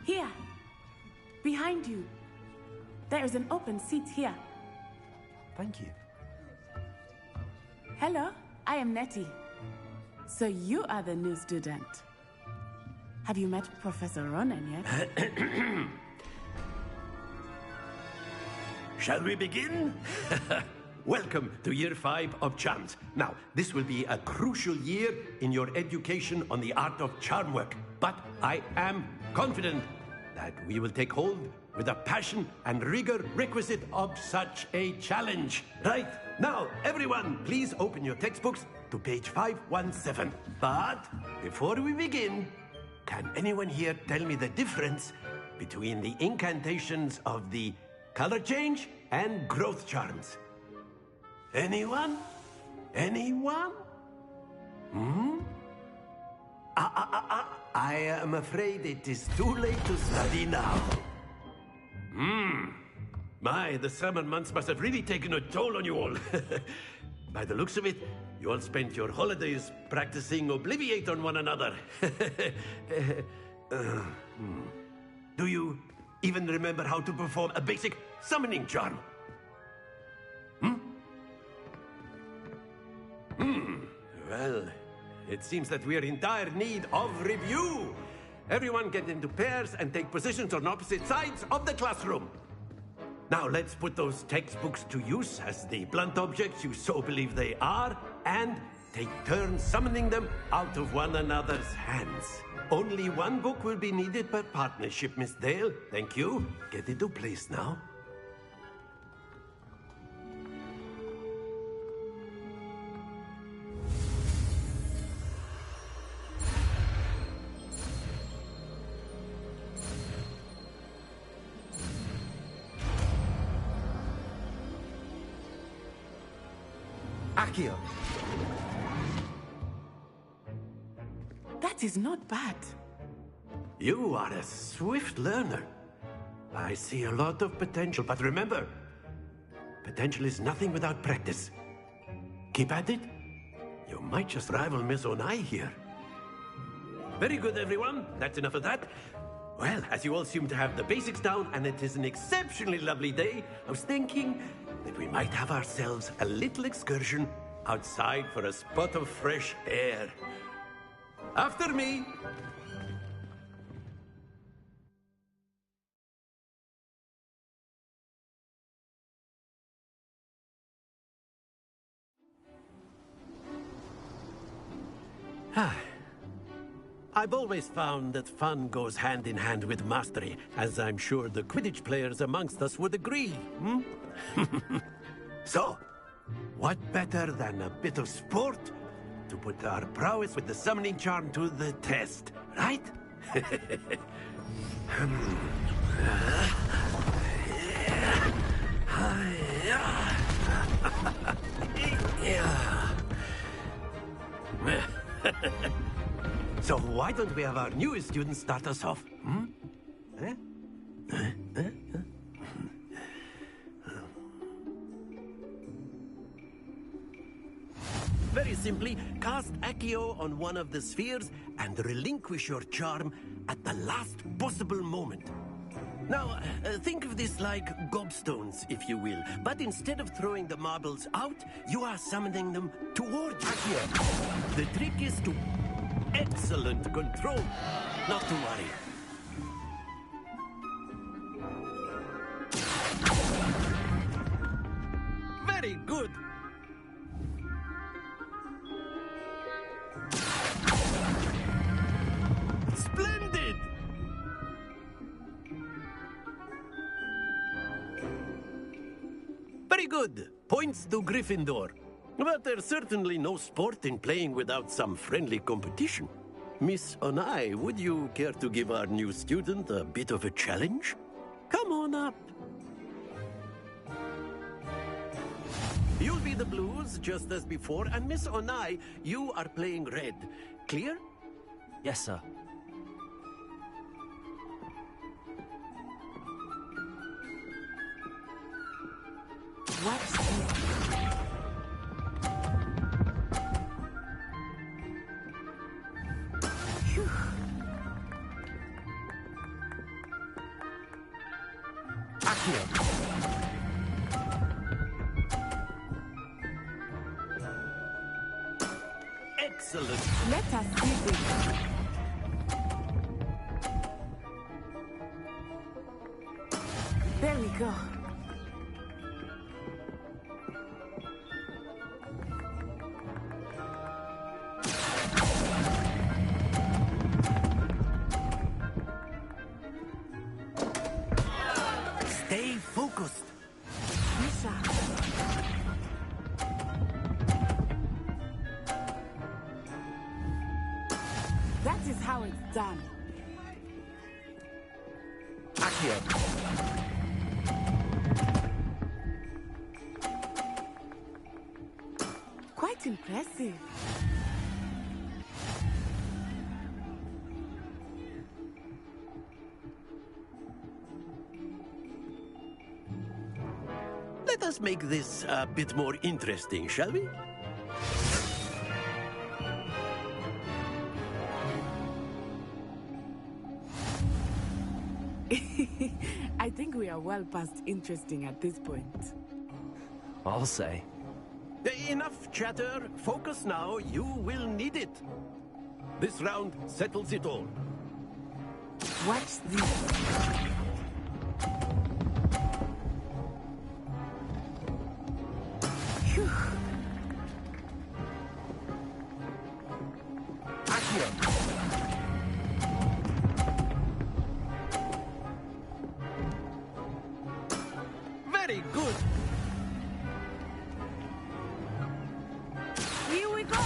Here. Behind you. There is an open seat here. Thank you. Hello, I am Nettie. So you are the new student. Have you met Professor Ronan yet? Shall we begin? Welcome to Year 5 of Charms. Now, this will be a crucial year in your education on the art of charm work. But I am confident that we will take hold with the passion and rigor requisite of such a challenge. Right, now, everyone, please open your textbooks to page 517. But before we begin, can anyone here tell me the difference between the incantations of the color change and growth charms? Anyone? Anyone? I am afraid it is too late to study now. My, the summer months must have really taken a toll on you all. By the looks of it, you all spent your holidays practicing Obliviate on one another. Do you even remember how to perform a basic summoning charm? Well, it seems that we are in dire need of review. Everyone get into pairs and take positions on opposite sides of the classroom. Now let's put those textbooks to use as the blunt objects you so believe they are, and take turns summoning them out of one another's hands. Only one book will be needed per partnership, Miss Dale. Thank you. Get into place now. Accio. That is not bad. You are a swift learner. I see a lot of potential, but remember, potential is nothing without practice. Keep at it. You might just rival Miss Onai here. Very good, everyone. That's enough of that. Well, as you all seem to have the basics down, and it is an exceptionally lovely day, I was thinking that we might have ourselves a little excursion outside for a spot of fresh air. After me. I've always found that fun goes hand in hand with mastery, as I'm sure the Quidditch players amongst us would agree. So, what better than a bit of sport to put our prowess with the summoning charm to the test, right? So why don't we have our newest student start us off? Very simply, cast Accio on one of the spheres and relinquish your charm at the last possible moment. Now, think of this like gobstones, if you will. But instead of throwing the marbles out, you are summoning them towards Accio. The trick is to... excellent control. Not to worry. Very good. Splendid! Very good. Points to Gryffindor. But there's certainly no sport in playing without some friendly competition. Miss Onai, would you care to give our new student a bit of a challenge? Come on up. You'll be the blues, just as before, and Miss Onai, you are playing red. Clear? Yes, sir. What's this? Phew. Accio. Excellent. Let us see this. There we go. Stay focused. Misha. That is how it's done. Accio. Quite impressive. Let us make this a bit more interesting, shall we? I think we are well past interesting at this point. I'll say. Enough chatter. Focus now. You will need it. This round settles it all. Watch this. Phew. Accio. Very good. Here we go.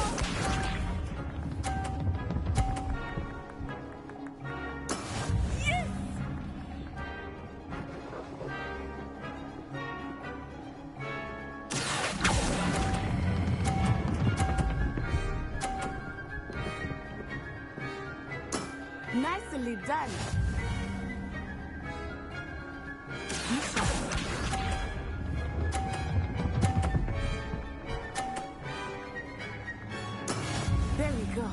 Yes! Nicely done. Misha. There we go.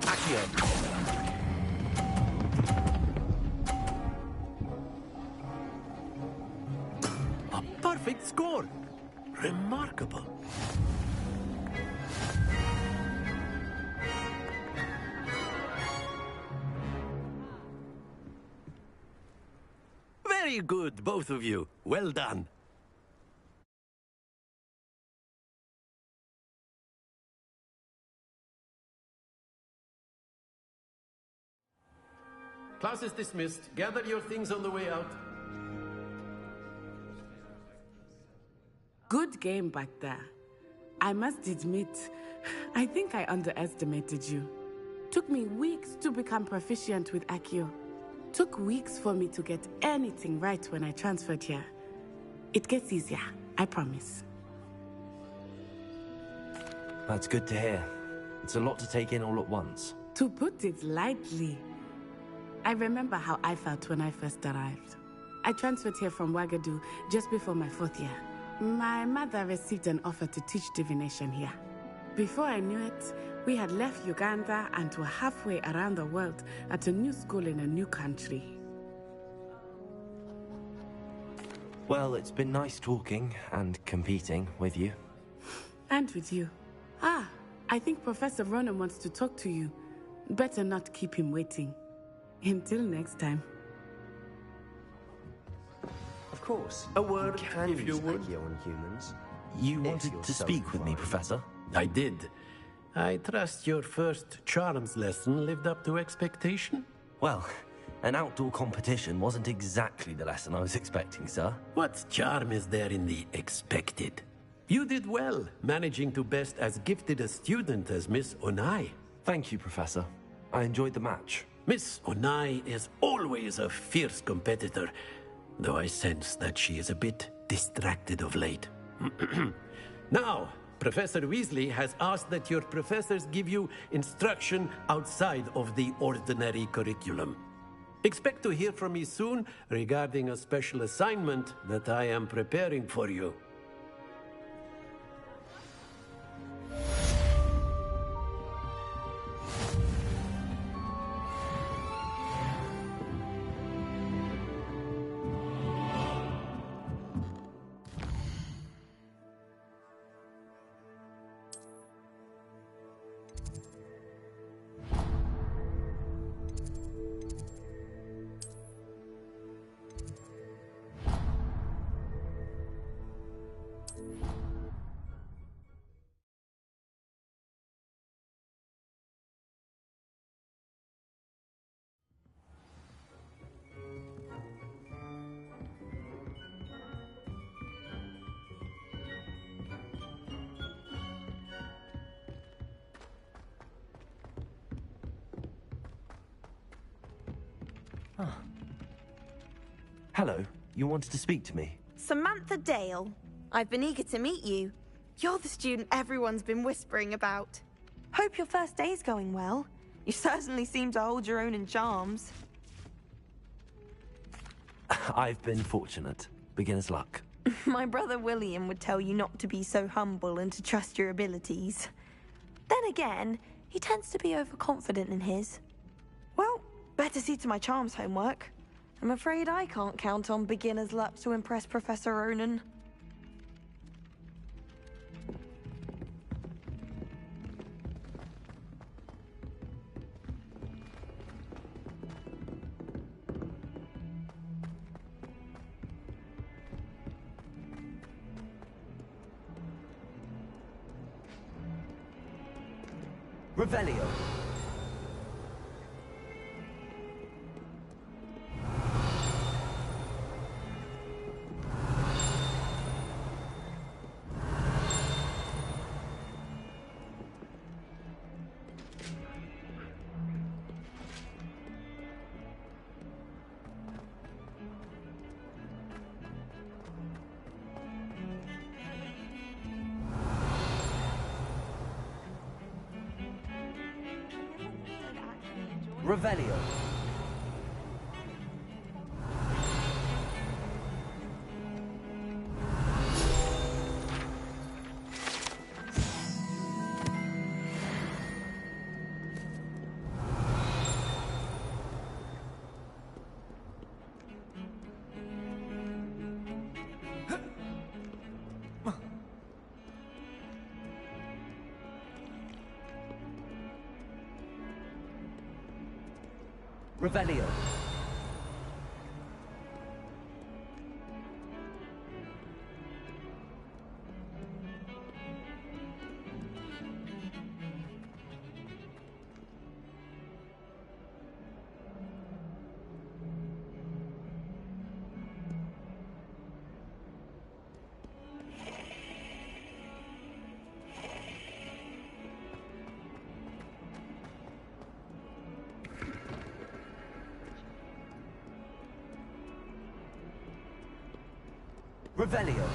Accio. A perfect score. Remarkable. Very good, both of you. Well done. Class is dismissed. Gather your things on the way out. Good game back there. I must admit, I think I underestimated you. Took me weeks to become proficient with Accio. Took weeks for me to get anything right when I transferred here. It gets easier, I promise. That's good to hear. It's a lot to take in all at once. To put it lightly, I remember how I felt when I first arrived. I transferred here from Wagadu just before my 4th year. My mother received an offer to teach divination here. Before I knew it, we had left Uganda and were halfway around the world at a new school in a new country. Well, it's been nice talking and competing with you. And with you. Ah, I think Professor Ronan wants to talk to you. Better not keep him waiting. Until next time. Of course. A word, can if you would. Accio on humans. You wanted to speak with me, Professor? I did. I trust your first charms lesson lived up to expectation? Well, an outdoor competition wasn't exactly the lesson I was expecting, sir. What charm is there in the expected? You did well, managing to best as gifted a student as Miss Onai. Thank you, Professor. I enjoyed the match. Miss Onai is always a fierce competitor, though I sense that she is a bit distracted of late. Now, Professor Weasley has asked that your professors give you instruction outside of the ordinary curriculum. Expect to hear from me soon regarding a special assignment that I am preparing for you. Hello, you wanted to speak to me? Samantha Dale. I've been eager to meet you. You're the student everyone's been whispering about. Hope your first day's going well. You certainly seem to hold your own in charms. I've been fortunate. Beginner's luck. My brother William would tell you not to be so humble and to trust your abilities. Then again, he tends to be overconfident in his. Well, better see to my charms homework. I'm afraid I can't count on beginner's luck to impress Professor Ronan. Revelio. Revelio. Revelio. Revelio.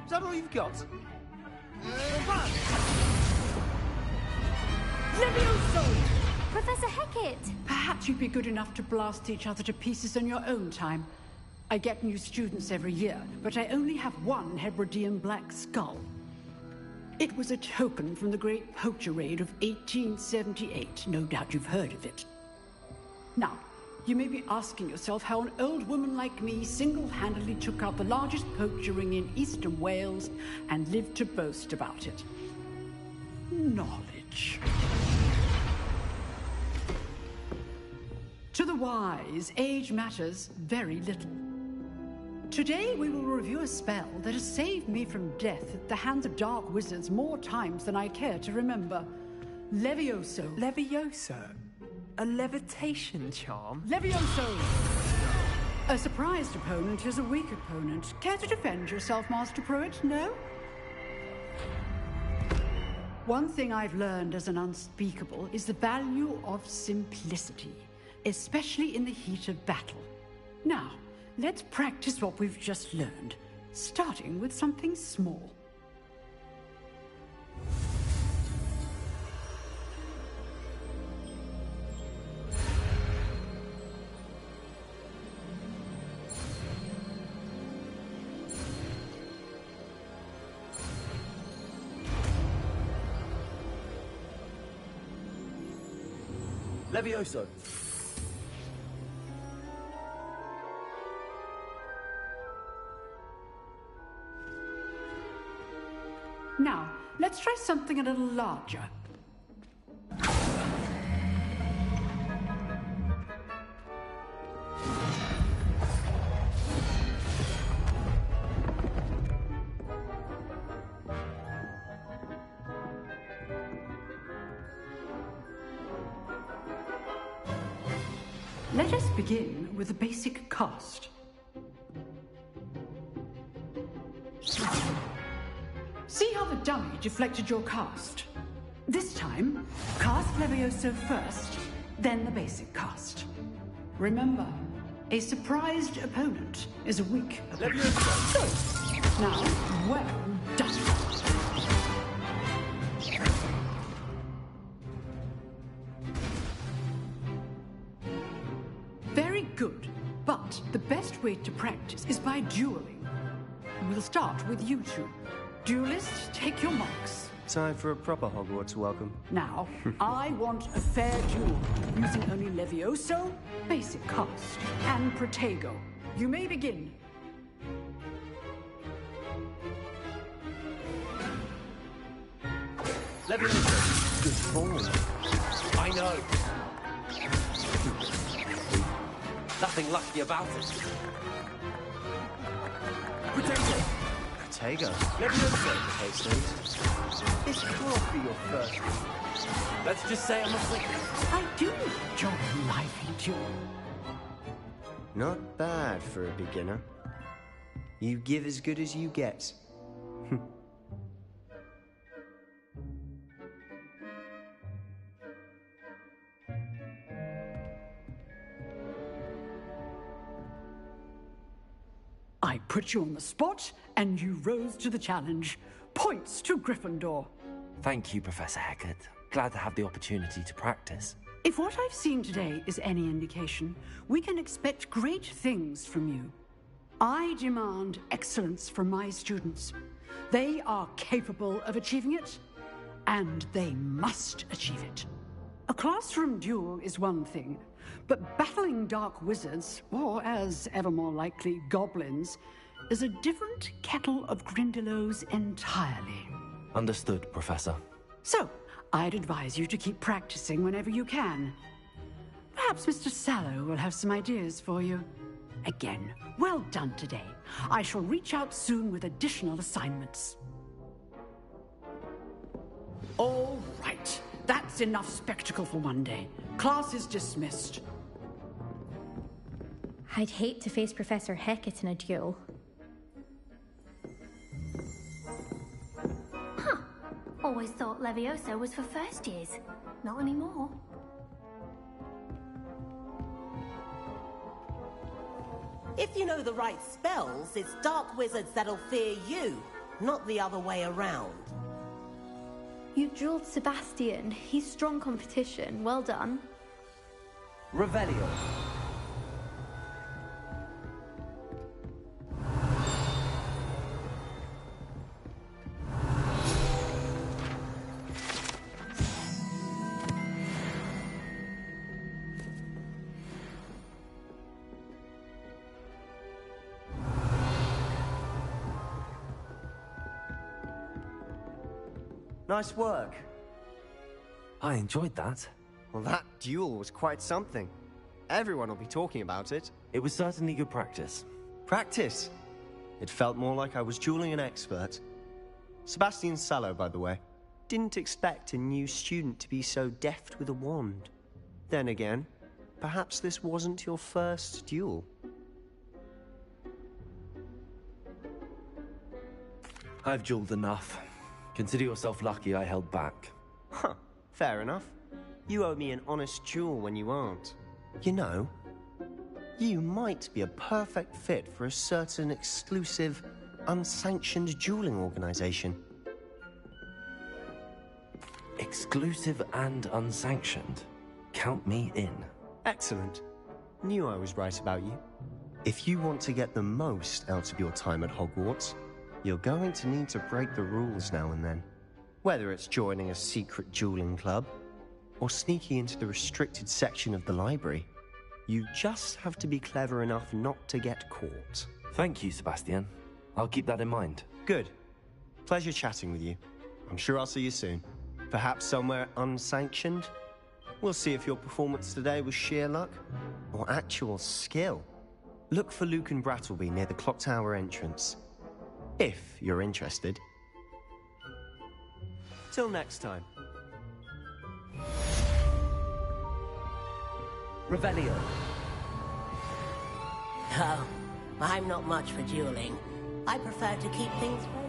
Is that all you've got? Levioso! Professor Hecat! Perhaps you'd be good enough to blast each other to pieces on your own time. I get new students every year, but I only have one Hebridean black skull. It was a token from the Great Poacher Raid of 1878. No doubt you've heard of it. Now, you may be asking yourself how an old woman like me single-handedly took out the largest poacher ring in eastern Wales and lived to boast about it. Knowledge. To the wise, age matters very little. Today we will review a spell that has saved me from death at the hands of dark wizards more times than I care to remember. Levioso. Levioso? A levitation charm? Levioso! A surprised opponent is a weak opponent. Care to defend yourself, Master Pruitt? No? One thing I've learned as an unspeakable is the value of simplicity, especially in the heat of battle. Now, let's practice what we've just learned, starting with something small. Levioso. Now, let's try something a little larger. Let us begin with a basic cast. See how the dummy deflected your cast? This time, cast Levioso first, then the basic cast. Remember, a surprised opponent is a weak opponent. Levioso! Good. Now, well done. Very good, but the best way to practice is by dueling. We'll start with you two. Duelists, take your marks. Time for a proper Hogwarts welcome. Now, I want a fair duel, using only Levioso, basic cast, and Protego. You may begin. Levioso. Good form. I know. Nothing lucky about it. Protego. Protego. Levioso. Case things. This can't be your first one. Let's just say I'm a witness. I do enjoy a lively duel. Not bad for a beginner. You give as good as you get. I put you on the spot, and you rose to the challenge. Points to Gryffindor. Thank you, Professor Hecat. Glad to have the opportunity to practice. If what I've seen today is any indication, we can expect great things from you. I demand excellence from my students. They are capable of achieving it, and they must achieve it. A classroom duel is one thing, but battling dark wizards, or as ever more likely, goblins, is a different kettle of Grindylows entirely. Understood, Professor. So, I'd advise you to keep practicing whenever you can. Perhaps Mr. Sallow will have some ideas for you. Again, well done today. I shall reach out soon with additional assignments. All right. That's enough spectacle for one day. Class is dismissed. I'd hate to face Professor Hecat in a duel. Huh. Always thought Levioso was for first years. Not anymore. If you know the right spells, it's dark wizards that'll fear you, not the other way around. You dueled Sebastian. He's strong competition. Well done. Revelio. Nice work. I enjoyed that. Well, that duel was quite something. Everyone will be talking about it. It was certainly good practice. Practice? It felt more like I was dueling an expert. Sebastian Sallow, by the way. Didn't expect a new student to be so deft with a wand. Then again, perhaps this wasn't your first duel. I've dueled enough. Consider yourself lucky I held back. Huh, fair enough. You owe me an honest duel when you aren't. You know, you might be a perfect fit for a certain exclusive, unsanctioned dueling organization. Exclusive and unsanctioned. Count me in. Excellent. Knew I was right about you. If you want to get the most out of your time at Hogwarts, you're going to need to break the rules now and then. Whether it's joining a secret dueling club, or sneaking into the restricted section of the library, you just have to be clever enough not to get caught. Thank you, Sebastian. I'll keep that in mind. Good. Pleasure chatting with you. I'm sure I'll see you soon. Perhaps somewhere unsanctioned? We'll see if your performance today was sheer luck, or actual skill. Look for Luke and Brattleby near the Clock Tower entrance. If you're interested. Till next time. Revelio. No, I'm not much for dueling. I prefer to keep things friendly.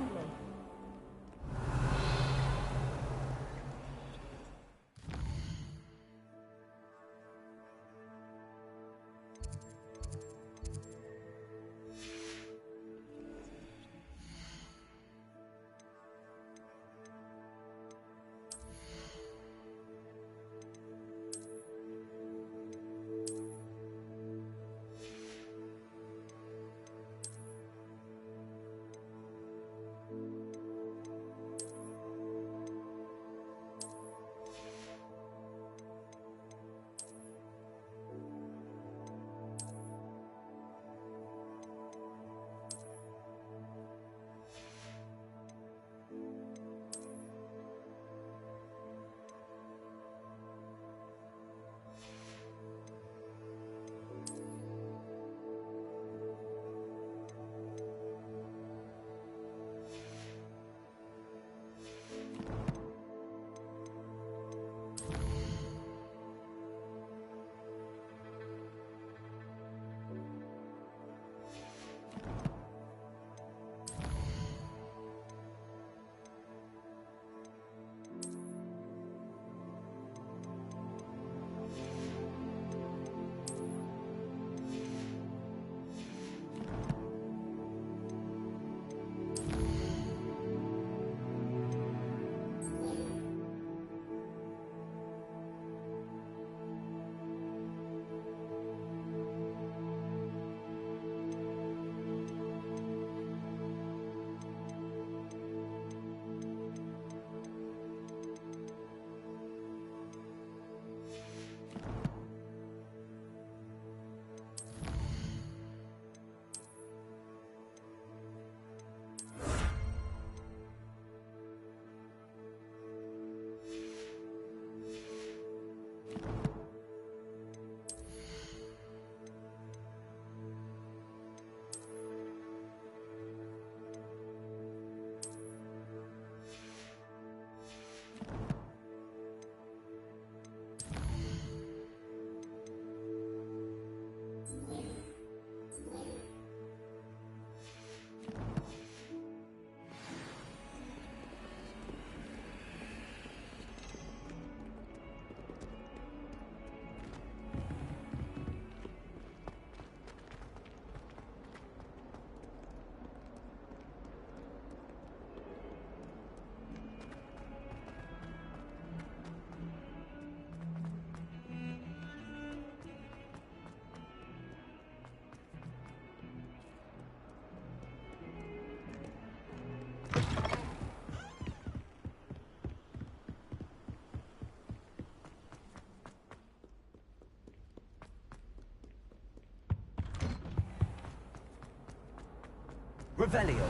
Revelio.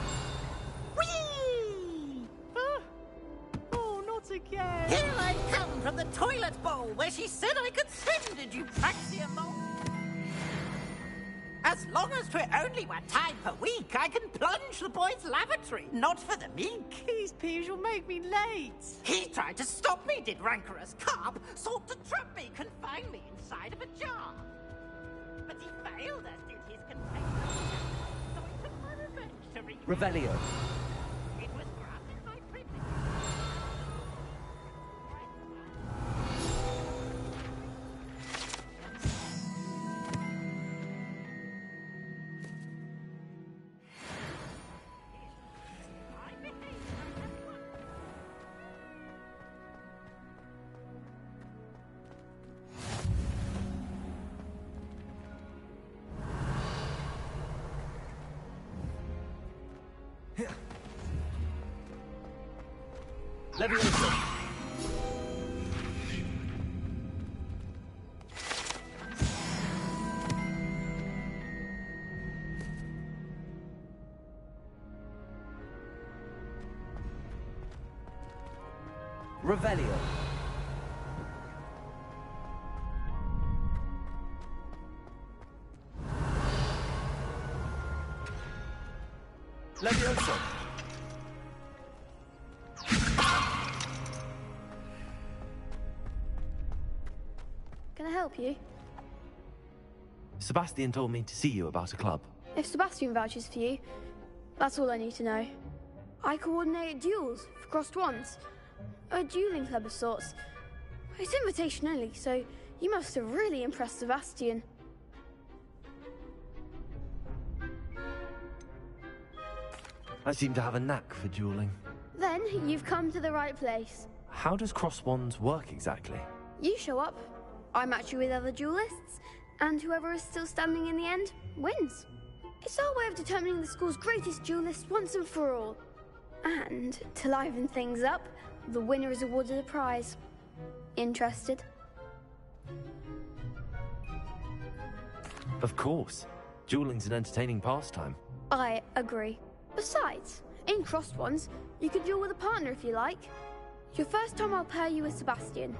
Whee! Oh, not again. Here I come from the toilet bowl where she said I could swim, did you praxium mole? As long as 'twere only one time per week, I can plunge the boy's lavatory, not for the meek. These peeves will make me late. He tried to stop me, did rancorous carp, sought to trap me, confine me inside of a jar. But he failed, as did his container. So I took my revenge to reach. Revelio. It was granted my privilege. Leviosa. Revelio. Leviosa. Can I help you? Sebastian told me to see you about a club. If Sebastian vouches for you, that's all I need to know. I coordinate duels for crossed wands. A dueling club of sorts. It's invitation only, so you must have really impressed Sebastian. I seem to have a knack for dueling. Then you've come to the right place. How does cross wands work exactly? You show up, I match you with other duelists, and whoever is still standing in the end wins. It's our way of determining the school's greatest duelist once and for all. And to liven things up, the winner is awarded a prize. Interested? Of course. Dueling's an entertaining pastime. I agree. Besides, in crossed ones, you can duel with a partner if you like. Your first time I'll pair you with Sebastian.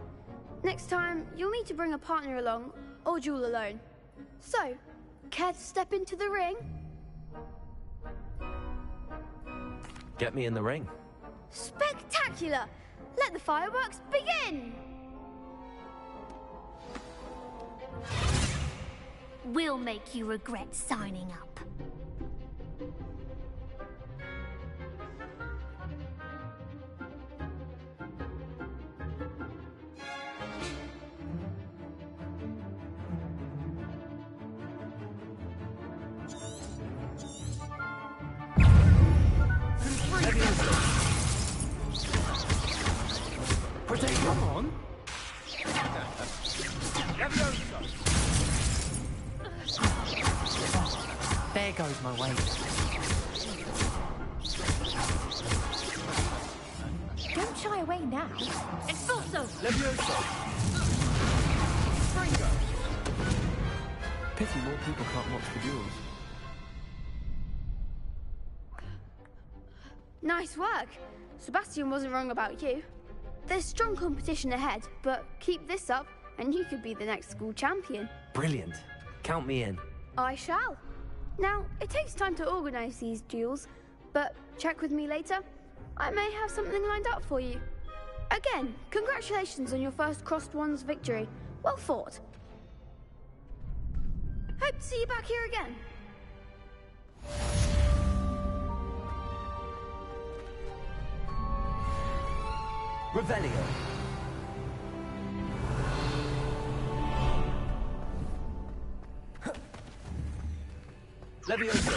Next time, you'll need to bring a partner along, or duel alone. So, care to step into the ring? Get me in the ring. Spectacular! Let the fireworks begin! We'll make you regret signing up. Come on. There goes my weight. Don't shy away now. Expulso! Leviosa. Fringo! Pity more people can't watch the duels. Nice work. Sebastian wasn't wrong about you. There's strong competition ahead, but keep this up and you could be the next school champion. Brilliant. Count me in. I shall. Now, it takes time to organise these duels, but check with me later. I may have something lined up for you. Again, congratulations on your first crossed wands victory. Well fought. Hope to see you back here again. Revelio. Leviosa.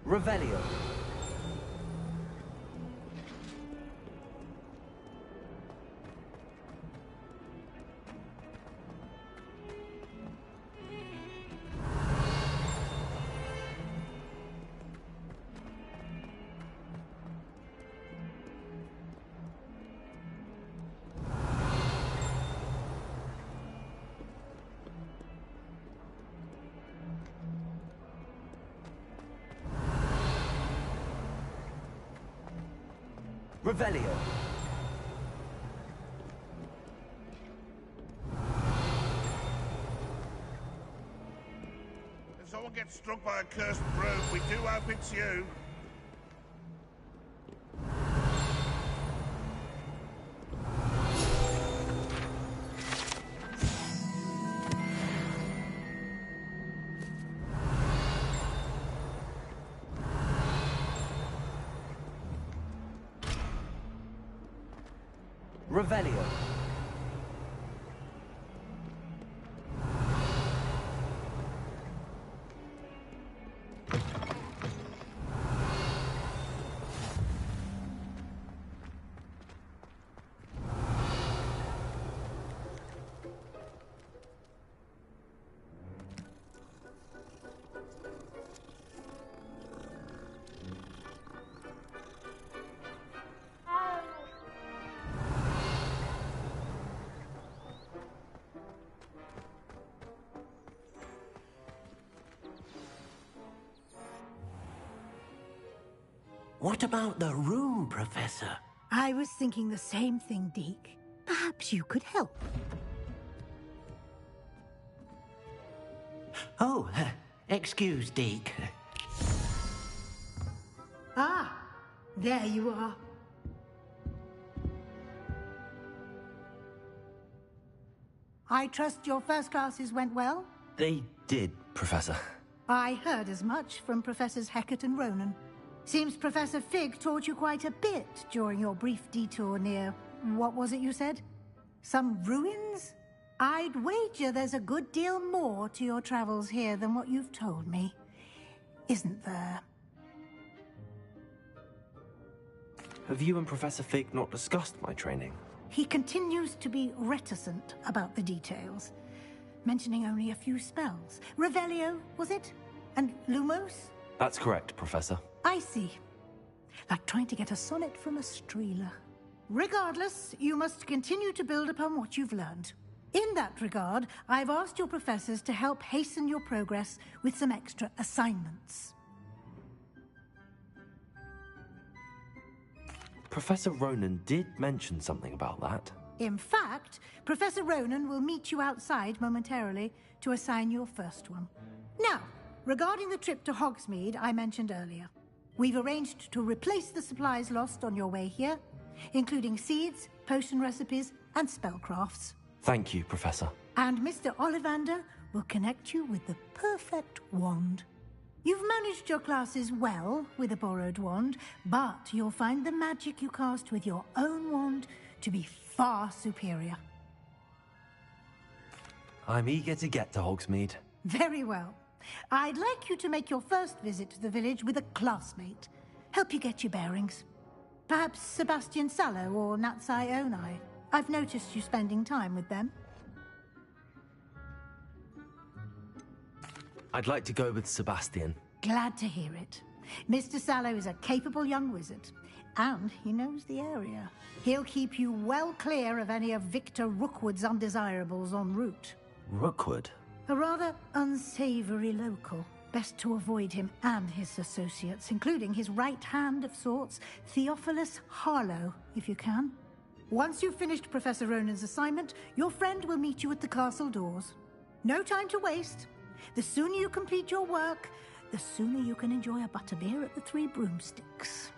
Revelio. Revelio. If someone gets struck by a cursed broom, we do hope it's you. Revelio. What about the room, Professor? I was thinking the same thing, Deke. Perhaps you could help. Oh, excuse, Deke. Ah, there you are. I trust your first classes went well? They did, Professor. I heard as much from Professors Hecat and Ronan. Seems Professor Fig taught you quite a bit during your brief detour near... what was it you said? Some ruins? I'd wager there's a good deal more to your travels here than what you've told me. Isn't there? Have you and Professor Fig not discussed my training? He continues to be reticent about the details, mentioning only a few spells. Revelio, was it? And Lumos? That's correct, Professor. I see. Like trying to get a sonnet from a streeler. Regardless, you must continue to build upon what you've learned. In that regard, I've asked your professors to help hasten your progress with some extra assignments. Professor Ronan did mention something about that. In fact, Professor Ronan will meet you outside momentarily to assign your first one. Now, regarding the trip to Hogsmeade I mentioned earlier, we've arranged to replace the supplies lost on your way here, including seeds, potion recipes, and spellcrafts. Thank you, Professor. And Mr. Ollivander will connect you with the perfect wand. You've managed your classes well with a borrowed wand, but you'll find the magic you cast with your own wand to be far superior. I'm eager to get to Hogsmeade. Very well. I'd like you to make your first visit to the village with a classmate. Help you get your bearings. Perhaps Sebastian Sallow or Natsai Onai. I've noticed you spending time with them. I'd like to go with Sebastian. Glad to hear it. Mr. Sallow is a capable young wizard, and he knows the area. He'll keep you well clear of any of Victor Rookwood's undesirables en route. Rookwood? A rather unsavory local. Best to avoid him and his associates, including his right hand of sorts, Theophilus Harlow, if you can. Once you've finished Professor Ronan's assignment, your friend will meet you at the castle doors. No time to waste. The sooner you complete your work, the sooner you can enjoy a butterbeer at the Three Broomsticks.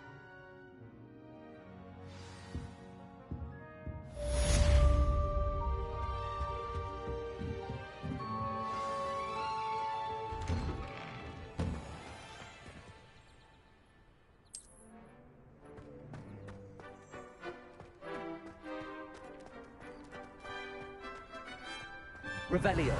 Revelio.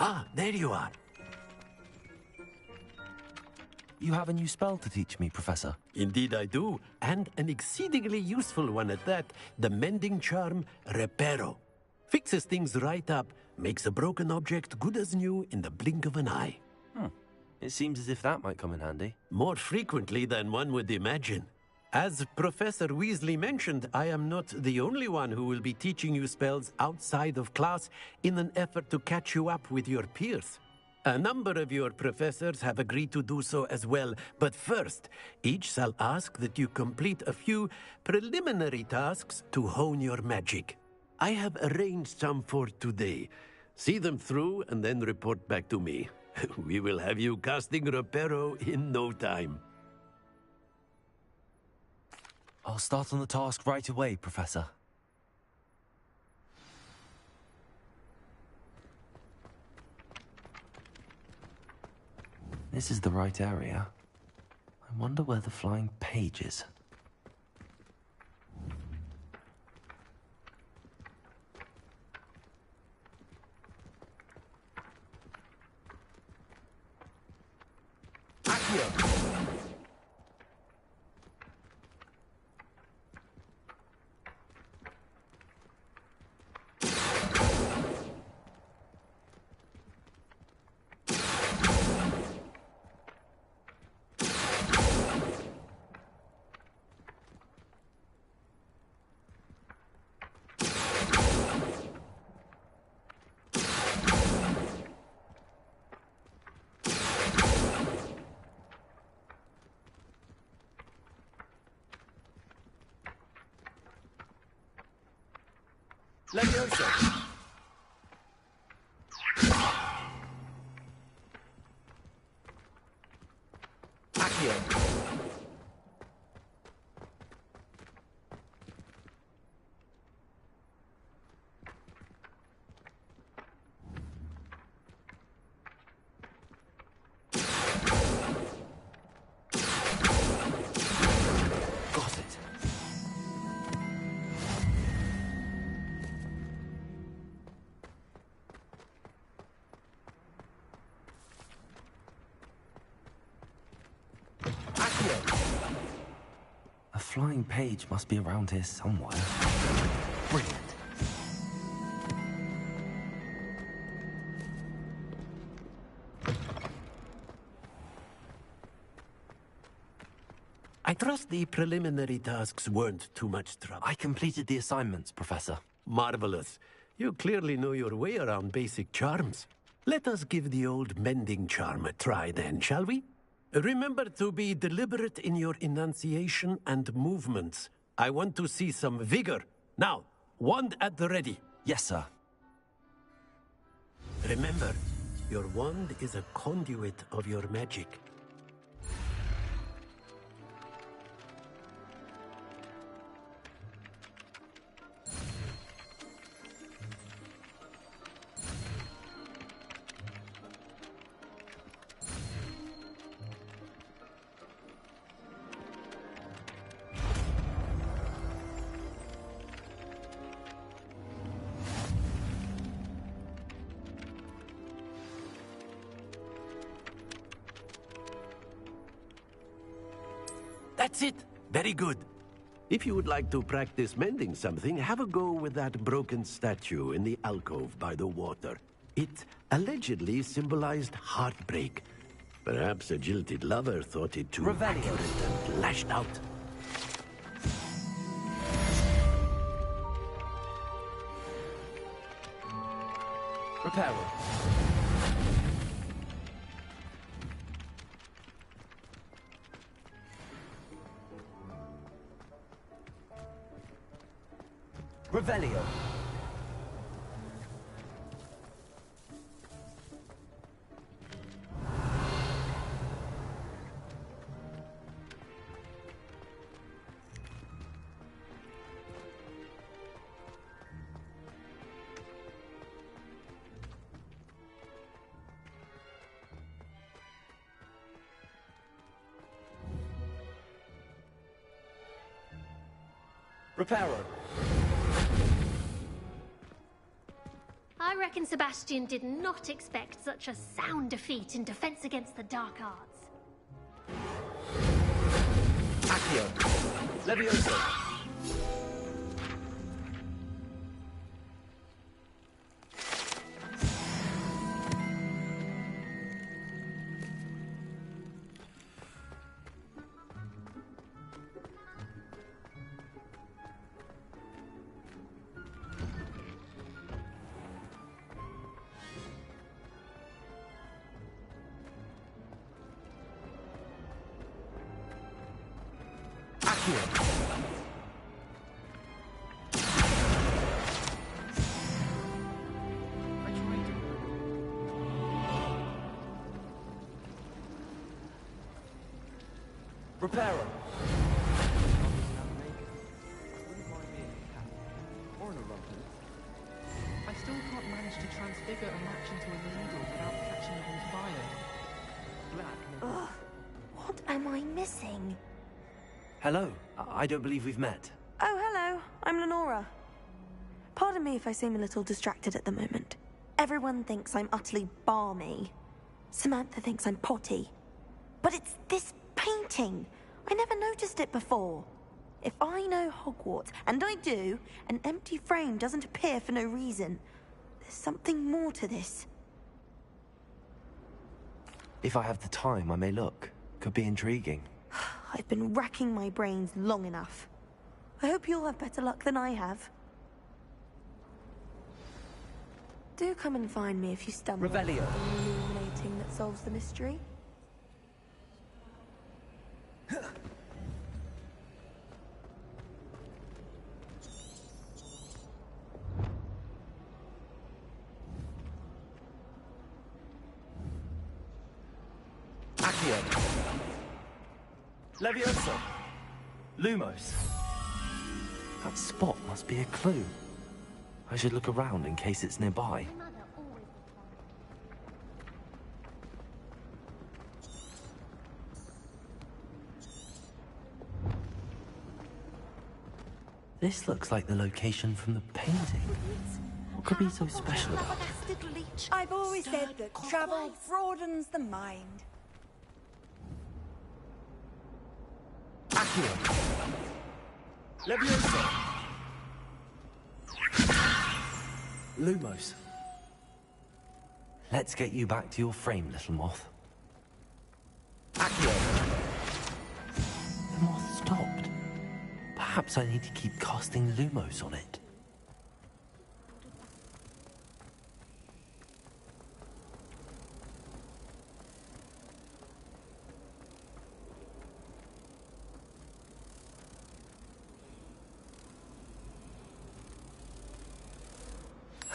Ah, there you are. You have a new spell to teach me, Professor. Indeed I do, and an exceedingly useful one at that. The mending charm, Reparo. Fixes things right up, makes a broken object good as new in the blink of an eye. It seems as if that might come in handy. More frequently than one would imagine. As Professor Weasley mentioned, I am not the only one who will be teaching you spells outside of class in an effort to catch you up with your peers. A number of your professors have agreed to do so as well, but first, each shall ask that you complete a few preliminary tasks to hone your magic. I have arranged some for today. See them through and then report back to me. We will have you casting Reparo in no time. I'll start on the task right away, Professor. This is the right area. I wonder where the flying page is. Leviosa. Accio. Got it. A flying page must be around here somewhere. Brilliant. I trust the preliminary tasks weren't too much trouble. I completed the assignments, Professor. Marvelous. You clearly know your way around basic charms. Let us give the old mending charm a try then, shall we? Remember to be deliberate in your enunciation and movements. I want to see some vigor. Now, wand at the ready. Yes, sir. Remember, your wand is a conduit of your magic. That's it. Very good. If you would like to practice mending something, have a go with that broken statue in the alcove by the water. It allegedly symbolized heartbreak. Perhaps a jilted lover thought it too accurate and lashed out. Repair. Revelio. Hi, reckon Sebastian did not expect such a sound defeat in defense against the dark arts. Accio. Levioso. Reparo. I still can't manage to transfigure a match into a needle without catching it on fire. Black. Ugh. What am I missing? Hello. I don't believe we've met. Oh, hello. I'm Lenora. Pardon me if I seem a little distracted at the moment. Everyone thinks I'm utterly balmy. Samantha thinks I'm potty. But it's this painting. I never noticed it before. If I know Hogwarts, and I do, an empty frame doesn't appear for no reason. There's something more to this. If I have the time, I may look. Could be intriguing. I've been racking my brains long enough. I hope you'll have better luck than I have. Do come and find me if you stumble on Revelio. something illuminating that solves the mystery. Accio. Levioso. Lumos. That spot must be a clue. I should look around in case it's nearby. This looks like the location from the painting. What could be so special about it? I've always said that travel broadens the mind. Accio. Levioso. Lumos. Let's get you back to your frame, little moth. Accio. The moth stopped. Perhaps I need to keep casting Lumos on it.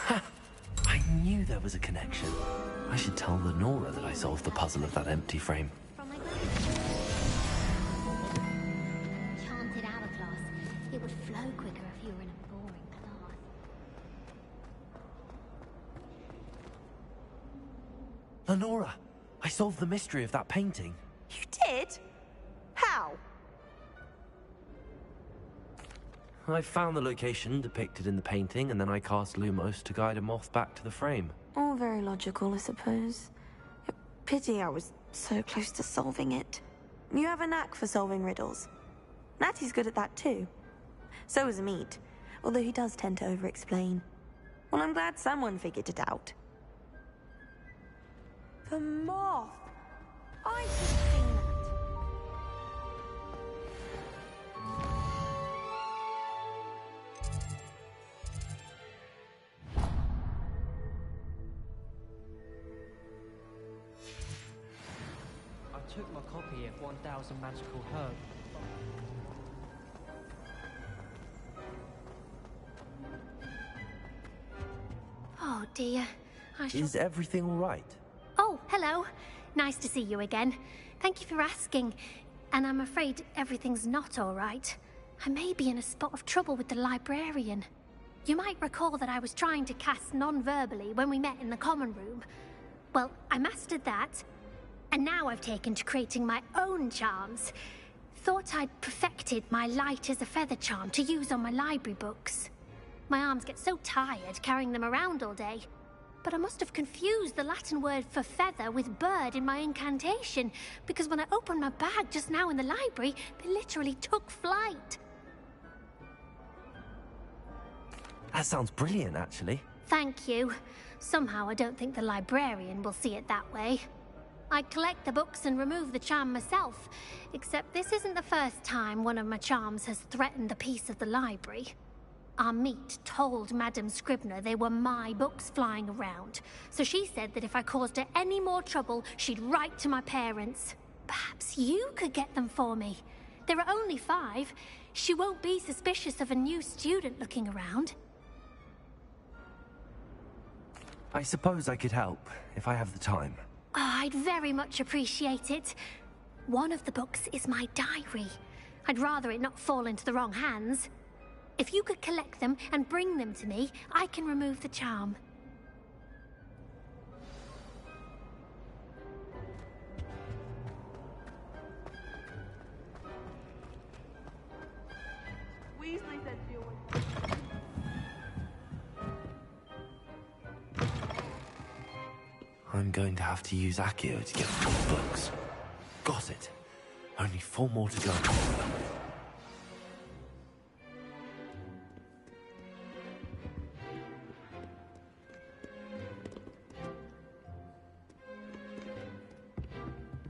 I knew there was a connection. I should tell Lenora that I solved the puzzle of that empty frame. Chanted hourglass. It would flow quicker if you were in a boring class. Lenora, I solved the mystery of that painting. You did? How? I found the location depicted in the painting, and then I cast Lumos to guide a moth back to the frame. All very logical, I suppose. Pity I was so close to solving it. You have a knack for solving riddles. Natty's good at that too. So is Meat, although he does tend to over-explain. Well, I'm glad someone figured it out. The moth! I should have seen that. I took my copy of 1000 Magical Herb. Oh dear. Is everything all right? Oh, hello. Nice to see you again. Thank you for asking. And I'm afraid everything's not all right. I may be in a spot of trouble with the librarian. You might recall that I was trying to cast non-verbally when we met in the common room. Well, I mastered that. And now I've taken to creating my own charms. Thought I'd perfected my light as a feather charm to use on my library books. My arms get so tired carrying them around all day. but I must have confused the Latin word for feather with bird in my incantation, because when I opened my bag just now in the library, they literally took flight. That sounds brilliant, actually. Thank you. Somehow I don't think the librarian will see it that way. I collect the books and remove the charm myself, except this isn't the first time one of my charms has threatened the peace of the library. Our meet told Madame Scribner they were my books flying around, so she said that if I caused her any more trouble, she'd write to my parents. Perhaps you could get them for me. There are only 5. She won't be suspicious of a new student looking around. I suppose I could help, if I have the time. Oh, I'd very much appreciate it. One of the books is my diary. I'd rather it not fall into the wrong hands. If you could collect them and bring them to me, I can remove the charm. Weasley said you would. I'm going to have to use Accio to get these books. Got it. Only 4 more to go.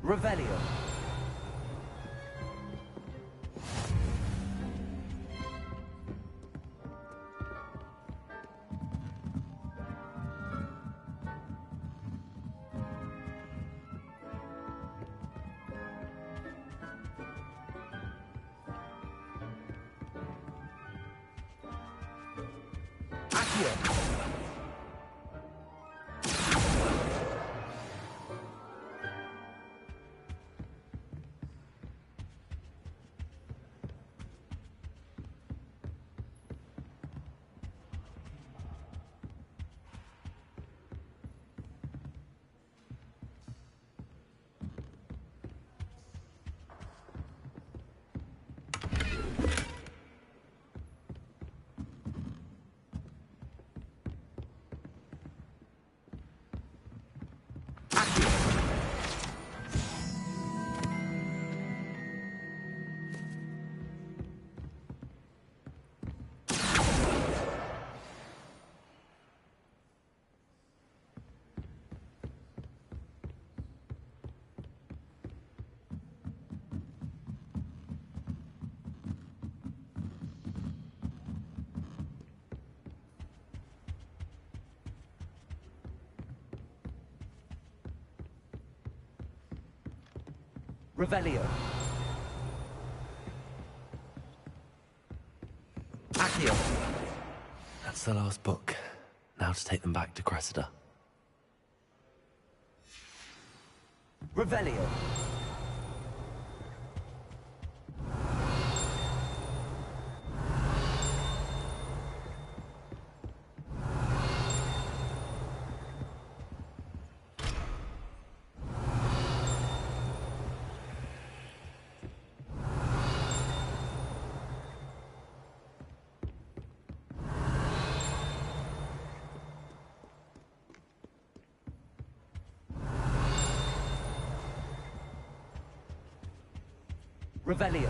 Revelio. Revelio. Accio. That's the last book. Now to take them back to Cressida. Revelio. Revelio.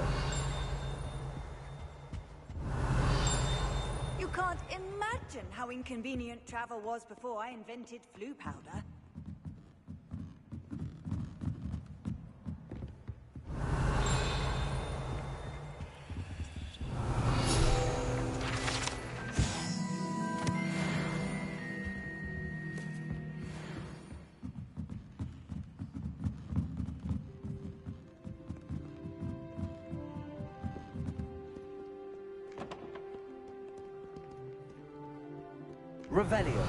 You can't imagine how inconvenient travel was before I invented flu powder. Revelio.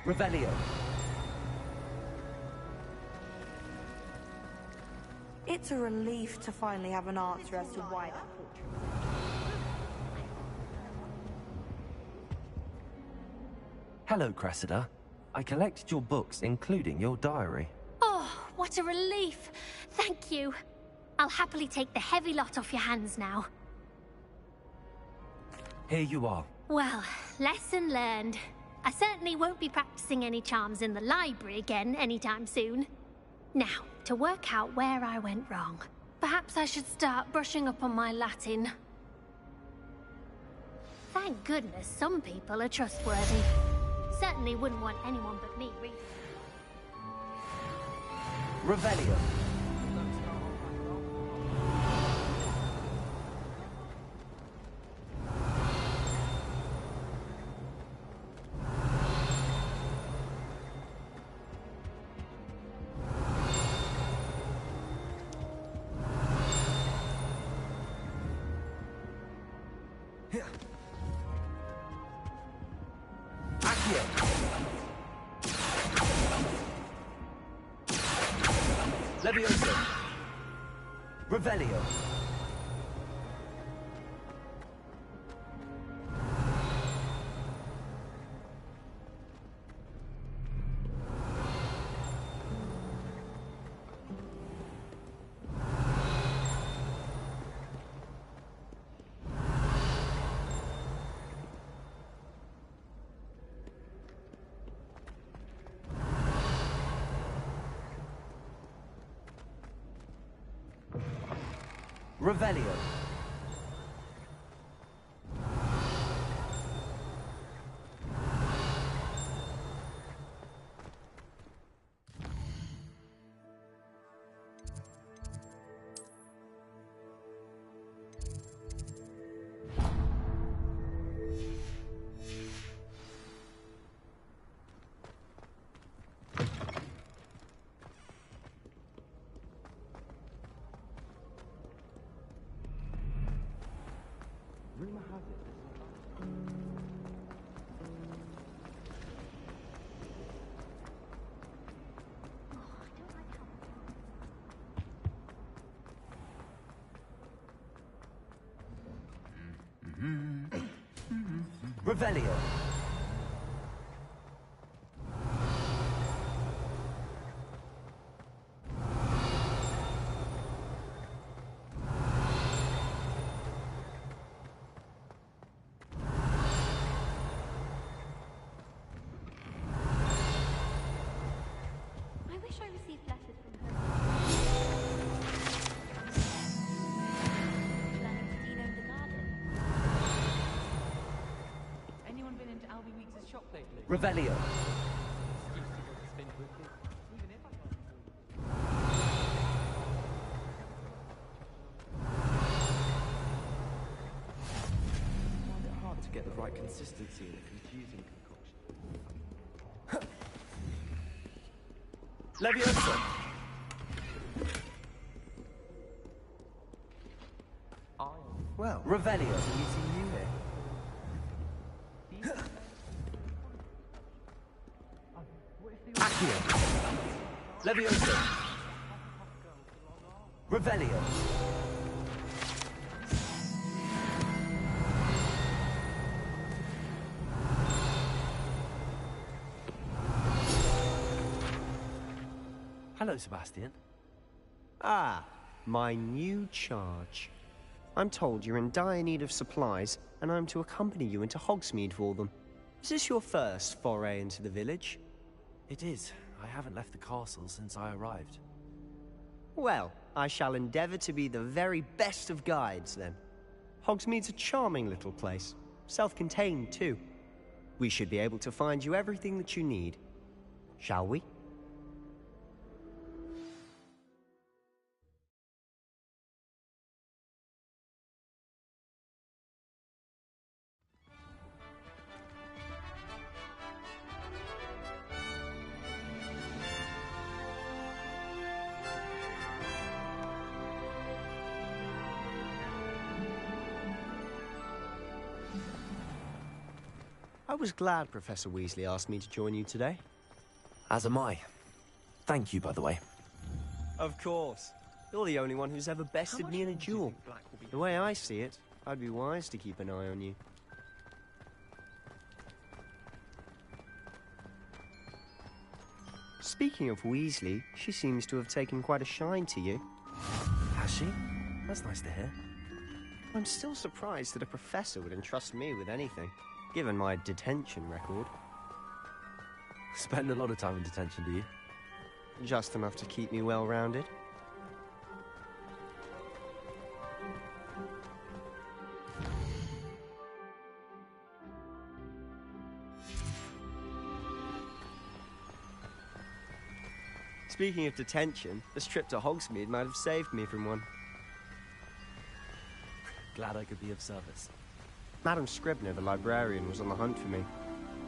Revelio. It's a relief to finally have an answer as to why that portrait was... Hello, Cressida. I collected your books, including your diary. Oh, what a relief. Thank you. I'll happily take the heavy lot off your hands now. Here you are. Well, lesson learned. I certainly won't be practicing any charms in the library again anytime soon. Now, to work out where I went wrong. Perhaps I should start brushing up on my Latin. Thank goodness some people are trustworthy. Certainly wouldn't want anyone but me reading. Revelio. Levioso. Revelio. Revelio. Revelio. I wish I received letters from her. Planning to denome the garden. Anyone been into Albie Weeks' shop lately? Revelio. Excuse to go to spin quickly. Even if I can't afford I find it hard to get the right consistency in a confusing concoction. Levioso. Well, Revelio. meeting you here. Accio. Levioso. Revelio. Hello, Sebastian. Ah, my new charge. I'm told you're in dire need of supplies, and I'm to accompany you into Hogsmeade for them. Is this your first foray into the village? It is. I haven't left the castle since I arrived. Well, I shall endeavor to be the very best of guides, then. Hogsmeade's a charming little place. Self-contained, too. We should be able to find you everything that you need. Shall we? I was glad Professor Weasley asked me to join you today. As am I. Thank you, by the way. Of course. You're the only one who's ever bested me in a duel. The way I see it, I'd be wise to keep an eye on you. Speaking of Weasley, she seems to have taken quite a shine to you. Has she? That's nice to hear. I'm still surprised that a professor would entrust me with anything, given my detention record. Spend a lot of time in detention, do you? Just enough to keep me well-rounded. Speaking of detention, this trip to Hogsmeade might have saved me from one. Glad I could be of service. Madam Scribner, the librarian, was on the hunt for me,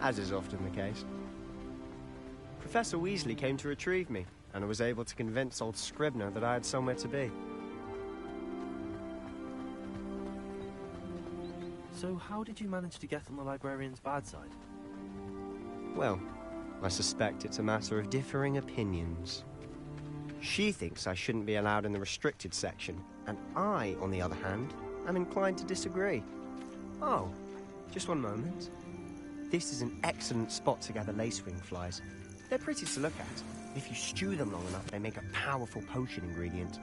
as is often the case. Professor Weasley came to retrieve me, and I was able to convince old Scribner that I had somewhere to be. So how did you manage to get on the librarian's bad side? Well, I suspect it's a matter of differing opinions. She thinks I shouldn't be allowed in the restricted section, and I, on the other hand, am inclined to disagree. Oh, just one moment. This is an excellent spot to gather lacewing flies. They're pretty to look at. If you stew them long enough, they make a powerful potion ingredient.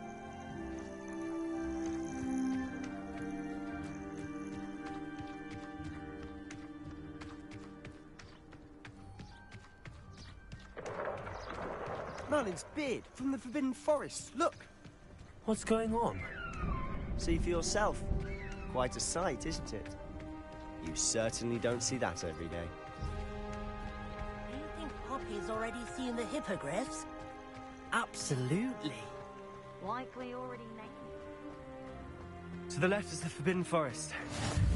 Merlin's beard from the Forbidden Forest. Look! What's going on? See for yourself. Quite a sight, isn't it? You certainly don't see that every day. Do you think Poppy's already seen the hippogriffs? Absolutely. Likely already named. To the left is the Forbidden Forest.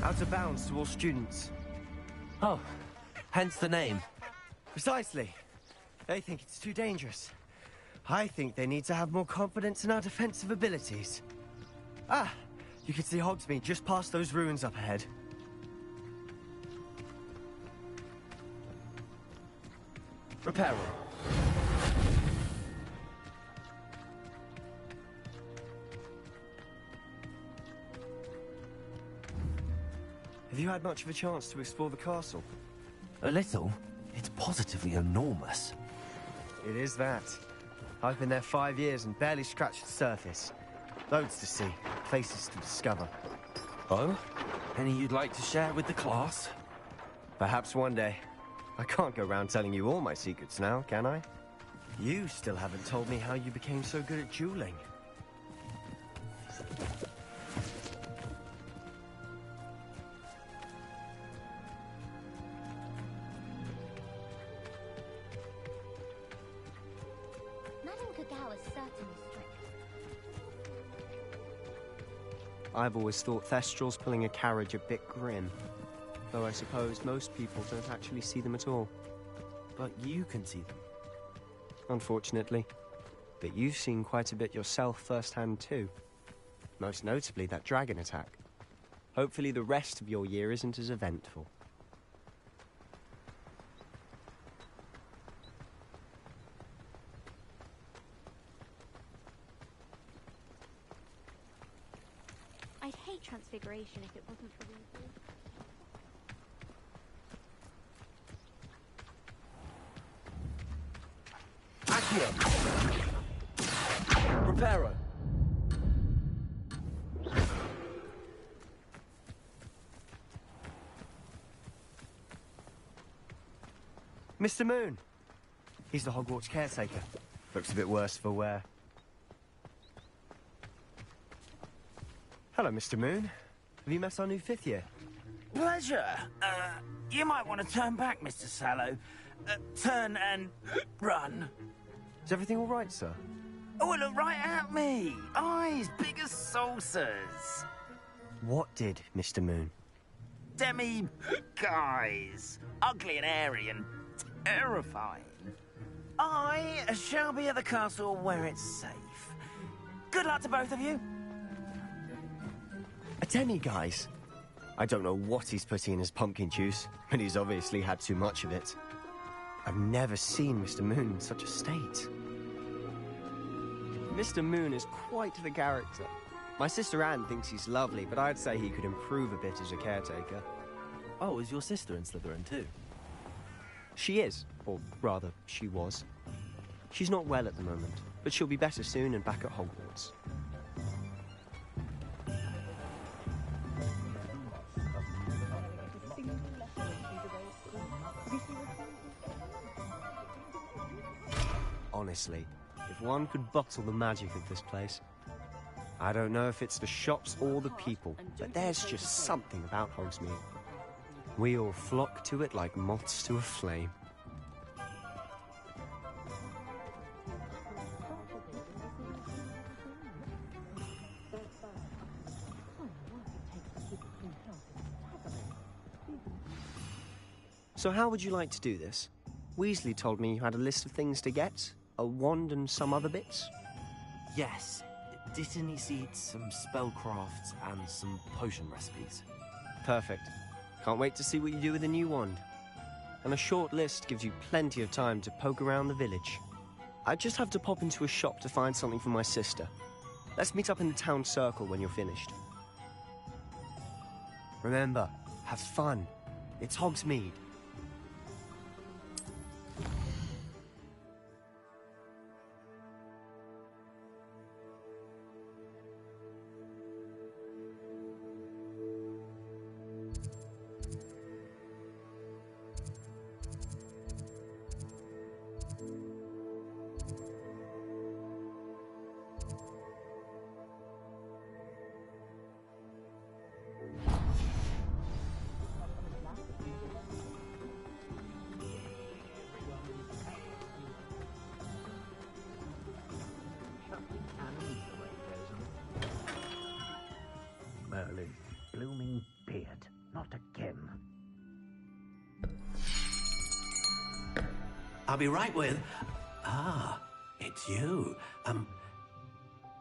Out of bounds to all students. Oh, hence the name. Precisely. They think it's too dangerous. I think they need to have more confidence in our defensive abilities. Ah, you can see Hogsmeade just past those ruins up ahead. Reparo. Have you had much of a chance to explore the castle? A little. It's positively enormous. It is that. I've been there 5 years and barely scratched the surface. Loads to see, places to discover. Oh? Any you'd like to share with the class? Perhaps one day. I can't go around telling you all my secrets now, can I? You still haven't told me how you became so good at dueling. I've always thought Thestrals pulling a carriage a bit grim. Though I suppose most people don't actually see them at all. But you can see them. Unfortunately. But you've seen quite a bit yourself firsthand too. Most notably that dragon attack. Hopefully the rest of your year isn't as eventful. I'd hate transfiguration if it wasn't for Weasley. Accio! Reparo! Mr. Moon! He's the Hogwarts caretaker. Looks a bit worse for wear. Hello, Mr. Moon. Have you met our new 5th year? Pleasure. You might want to turn back, Mr. Sallow. Turn and run. Is everything all right, sir? Oh, look right at me. Eyes big as saucers. What did, Mr. Moon? Guys. Ugly and airy and terrifying. I shall be at the castle where it's safe. Good luck to both of you. A demi-guise? I don't know what he's putting in his pumpkin juice, but he's obviously had too much of it. I've never seen Mr. Moon in such a state. Mr. Moon is quite the character. My sister Anne thinks he's lovely, but I'd say he could improve a bit as a caretaker. Oh, is your sister in Slytherin too? She is, or rather, she was. She's not well at the moment, but she'll be better soon and back at Hogwarts. Honestly, if one could bottle the magic of this place. I don't know if it's the shops or the people, but there's just something about Hogsmeade. We all flock to it like moths to a flame. So how would you like to do this? Weasley told me you had a list of things to get, a wand and some other bits. Yes. Didn't he seed some spellcrafts and some potion recipes? Perfect. Can't wait to see what you do with the new wand. And a short list gives you plenty of time to poke around the village. I just have to pop into a shop to find something for my sister. Let's meet up in the town circle when you're finished. Remember, have fun. It's Hogsmeade. Merlin, blooming beard, not again. I'll be right with... Ah, it's you.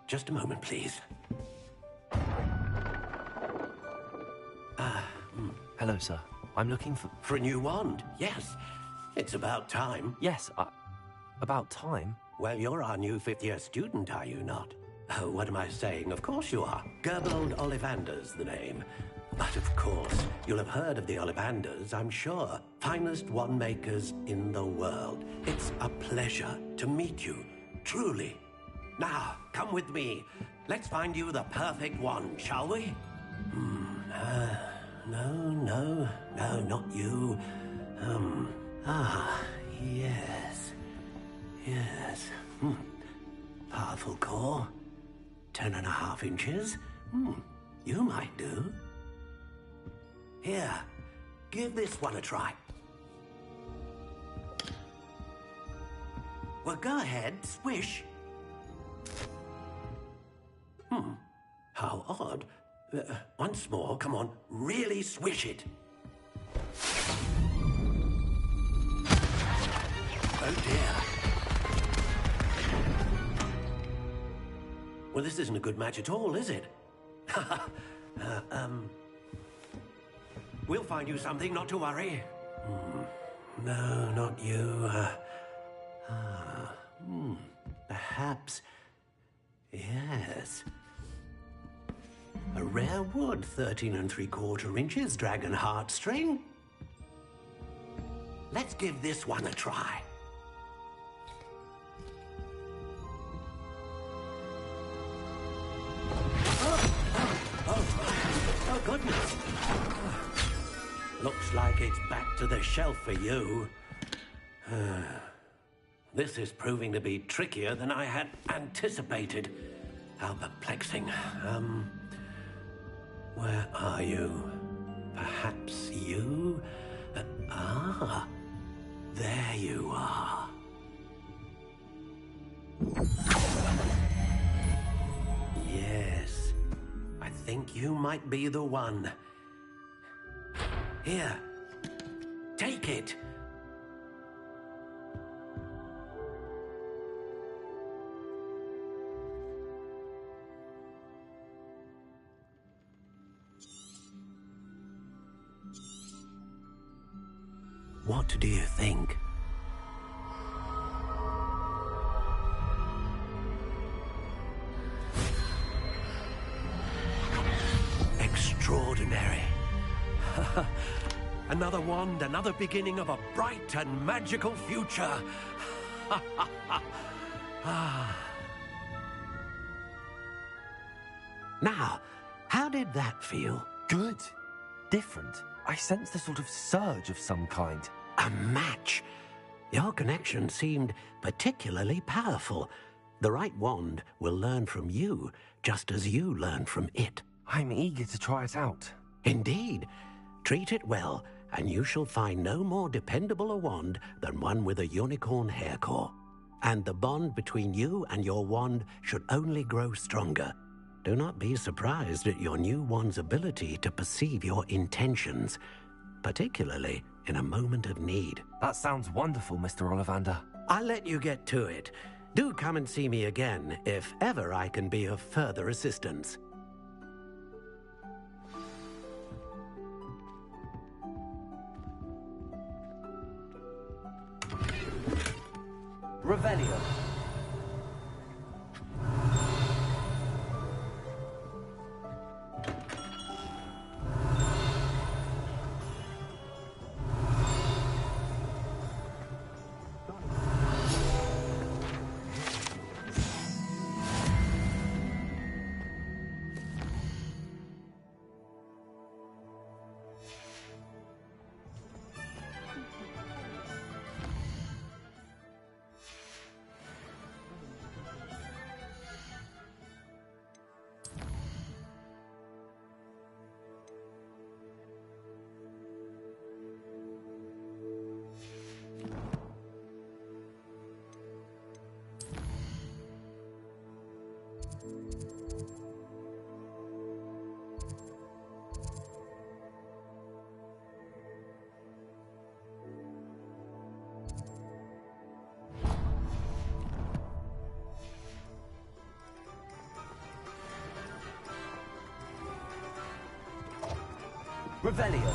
Just a moment, please. Hello, sir. I'm looking for... For a new wand, yes. It's about time. Yes, about time? Well, you're our new fifth-year student, are you not? Oh, what am I saying? Of course you are. Gerbold Ollivander's the name. But of course, you'll have heard of the Ollivanders, I'm sure. Finest wand makers in the world. It's a pleasure to meet you, truly. Now, come with me. Let's find you the perfect wand, shall we? No, not you. Yes. Powerful core. 10.5 inches. You might do. Here, give this one a try. Well, go ahead, swish. How odd. Once more, come on, really swish it. Oh dear. Well, this isn't a good match at all, is it? We'll find you something, not to worry. No, not you. Perhaps... Yes. A rare wood, 13 3/4 inches, dragon heartstring. Let's give this one a try. Oh, goodness. Looks like it's back to the shelf for you. This is proving to be trickier than I had anticipated. How perplexing. Where are you? Perhaps you? There you are. Yes, I think you might be the one. Here, take it. What do you think? Extraordinary. Another wand, another beginning of a bright and magical future. Now, how did that feel? Good. Different. I sensed a sort of surge of some kind. A match. Your connection seemed particularly powerful. The right wand will learn from you, just as you learn from it. I'm eager to try it out. Indeed. Treat it well, and you shall find no more dependable a wand than one with a unicorn hair core. And the bond between you and your wand should only grow stronger. Do not be surprised at your new wand's ability to perceive your intentions, particularly in a moment of need. That sounds wonderful, Mr. Ollivander. I'll let you get to it. Do come and see me again if ever I can be of further assistance. Revelio. Revelio.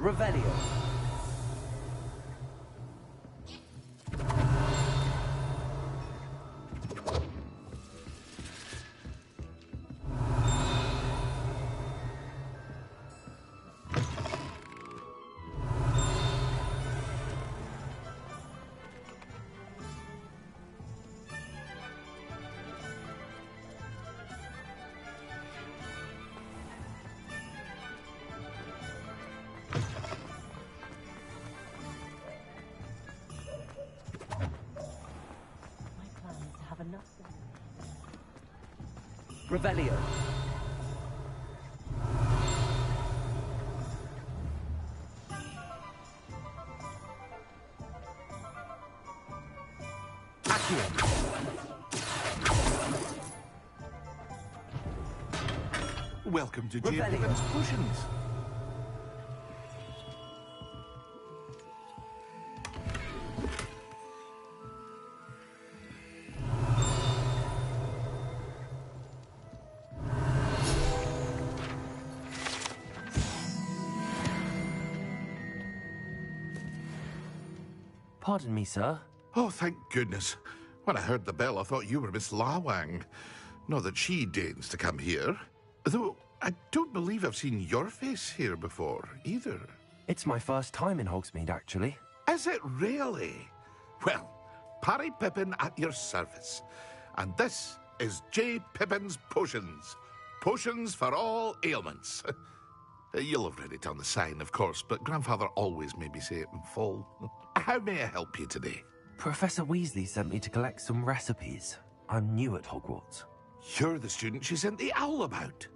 Revelio. Revelio. Accio. Welcome to J. Pippin's Potions. Pardon me, sir. Oh, thank goodness. When I heard the bell, I thought you were Miss Lawang. Not that she deigns to come here. Though, I don't believe I've seen your face here before, either. It's my first time in Hogsmeade, actually. Is it really? Well, Parry Pippin at your service. And this is J. Pippin's Potions. Potions for all ailments. You'll have read it on the sign, of course, but Grandfather always made me say it in full. How may I help you today? Professor Weasley sent me to collect some recipes. I'm new at Hogwarts. You're the student she sent the owl about.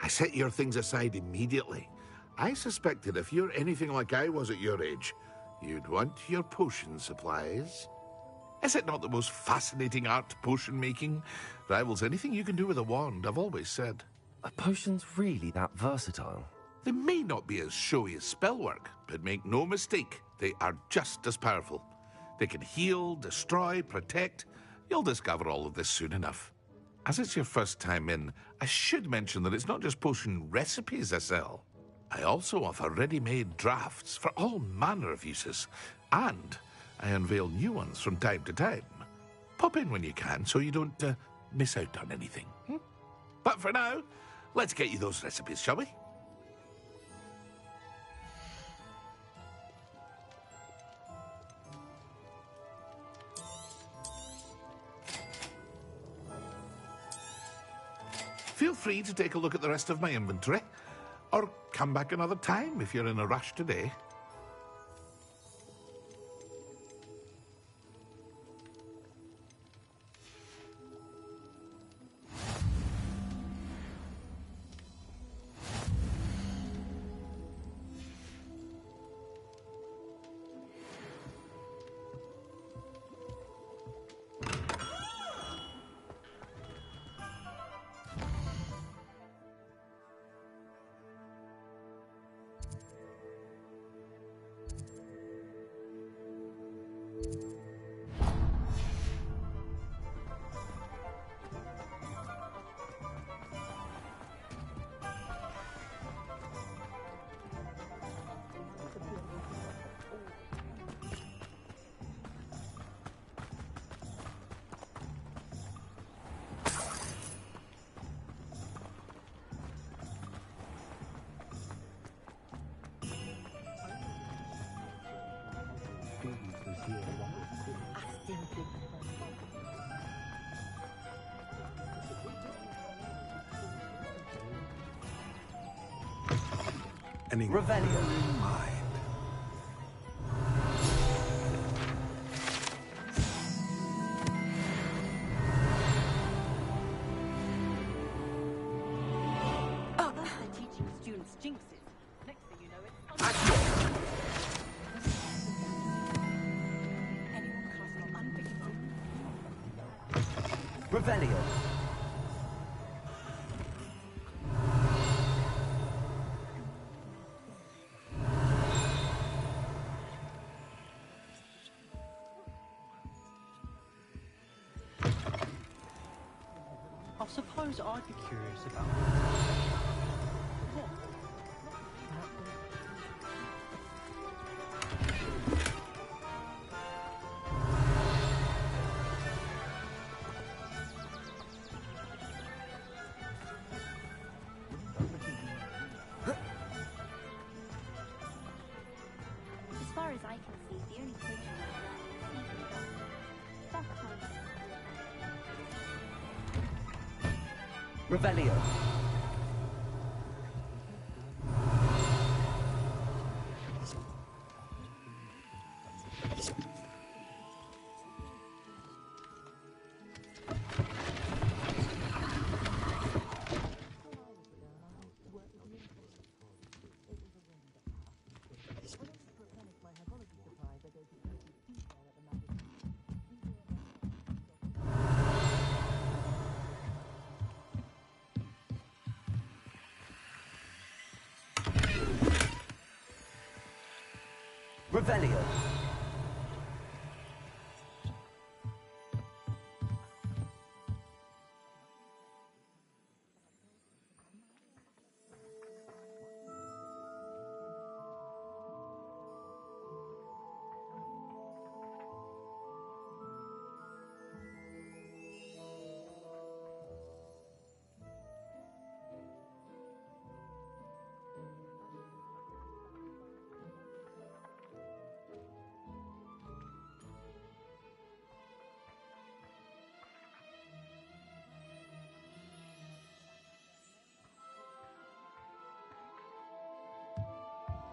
I set your things aside immediately. I suspected if you're anything like I was at your age, you'd want your potion supplies. Is it not the most fascinating art, potion making? Rivals anything you can do with a wand, I've always said. Are potions really that versatile? They may not be as showy as spellwork, but make no mistake, they are just as powerful. They can heal, destroy, protect. You'll discover all of this soon enough. As it's your first time in, I should mention that it's not just potion recipes I sell. I also offer ready-made drafts for all manner of uses, and I unveil new ones from time to time. Pop in when you can so you don't miss out on anything. But for now, let's get you those recipes, shall we? Feel free to take a look at the rest of my inventory, or come back another time if you're in a rush today. An Revelio. Mind. Teaching students jinxes. Next thing you know, it's Revelio. I suppose I'd be curious about As far as I can see, the only potion that's Revelio. Revelio.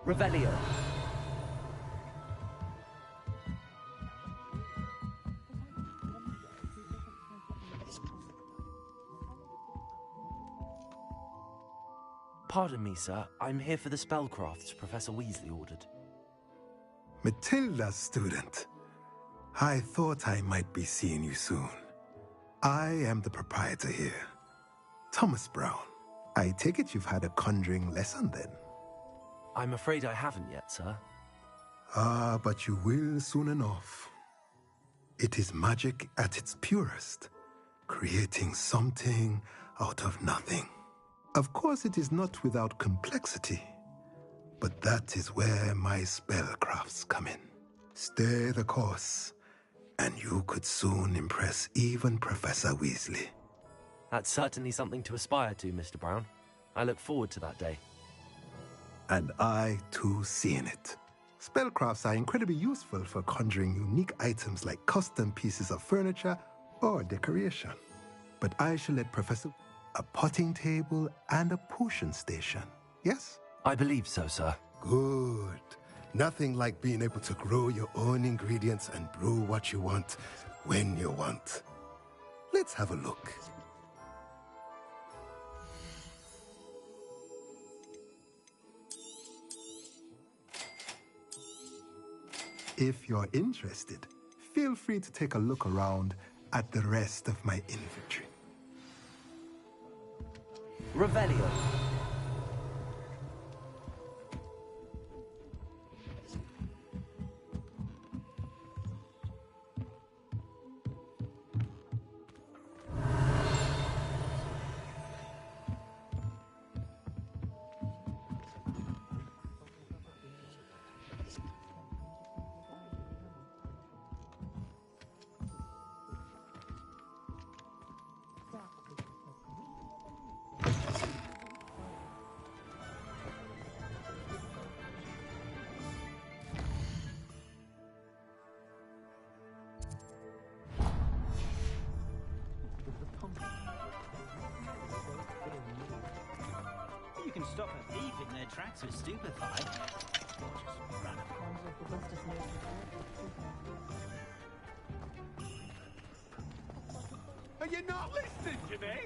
Revelio. Pardon me, sir. I'm here for the spellcrafts Professor Weasley ordered. Matilda's student. I thought I might be seeing you soon. I am the proprietor here, Thomas Brown. I take it you've had a conjuring lesson then? I'm afraid I haven't yet, sir. Ah, but you will soon enough. It is magic at its purest, creating something out of nothing. Of course, it is not without complexity, but that is where my spellcrafts come in. Stay the course, and you could soon impress even Professor Weasley. That's certainly something to aspire to, Mr. Brown. I look forward to that day. And I, too, seeing it. Spellcrafts are incredibly useful for conjuring unique items like custom pieces of furniture or decoration. But I shall let Professor... a potting table and a potion station, yes? I believe so, sir. Good. Nothing like being able to grow your own ingredients and brew what you want when you want. Let's have a look. If you're interested, feel free to take a look around at the rest of my inventory. Revelio. You can stop a thief in their tracks with stupefied. Just run Are you not listening to me?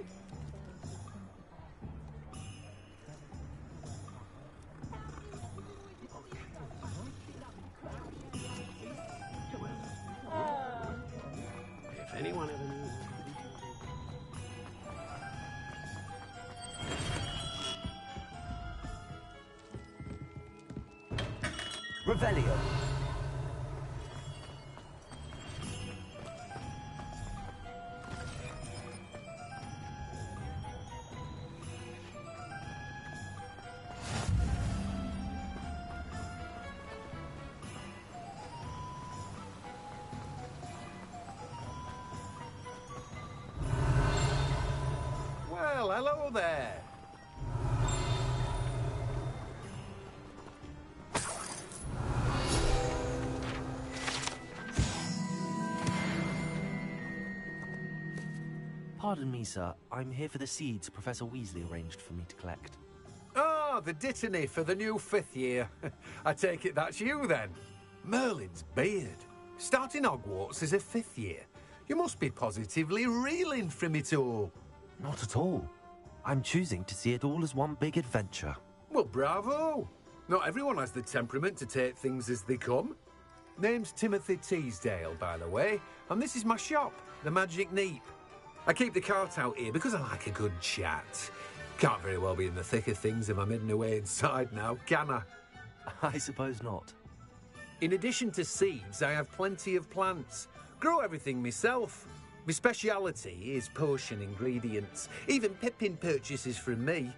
If anyone ever knew... Revelio. Well, hello there. Pardon me, sir. I'm here for the seeds Professor Weasley arranged for me to collect. Oh, the dittany for the new 5th year. I take it that's you, then. Merlin's beard. Starting Hogwarts as a 5th year. You must be positively reeling from it all. Not at all. I'm choosing to see it all as one big adventure. Well, bravo. Not everyone has the temperament to take things as they come. Name's Timothy Teasdale, by the way, and this is my shop, the Magic Neep. I keep the cart out here because I like a good chat. Can't very well be in the thick of things if I'm hidden away inside now, can I? I suppose not. In addition to seeds, I have plenty of plants. Grow everything myself. My speciality is potion ingredients. Even Pippin purchases from me.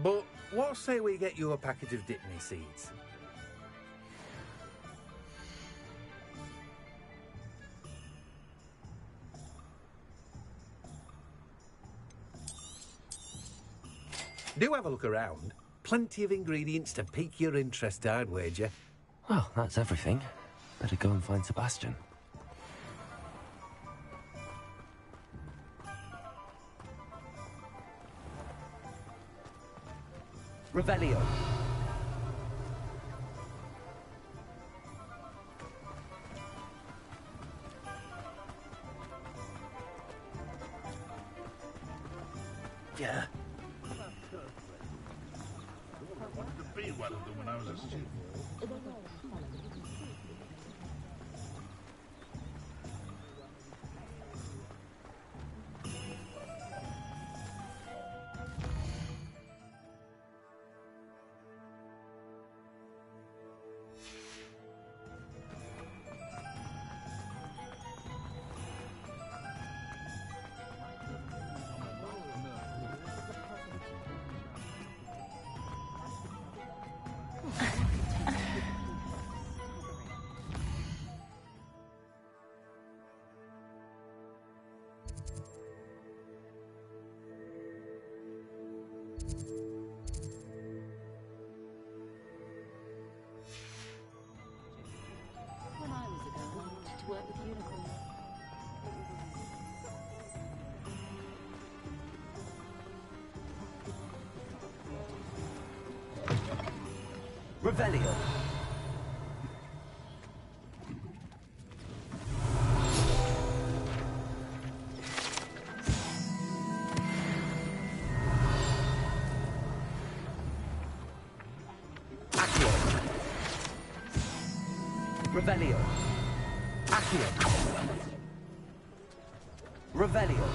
But what say we get you a packet of Dittany seeds? Do have a look around. Plenty of ingredients to pique your interest, I'd wager. Well, that's everything. Better go and find Sebastian. Revelio. Yeah. be one of them when I was a student. When I was a girl, I wanted to work with unicorns. Revelio. Revelio. Accio. Revelio.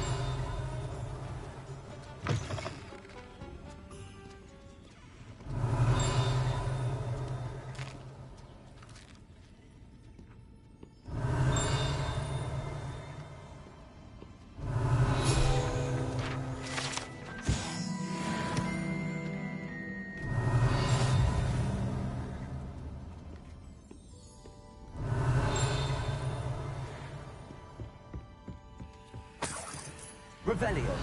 Revelio.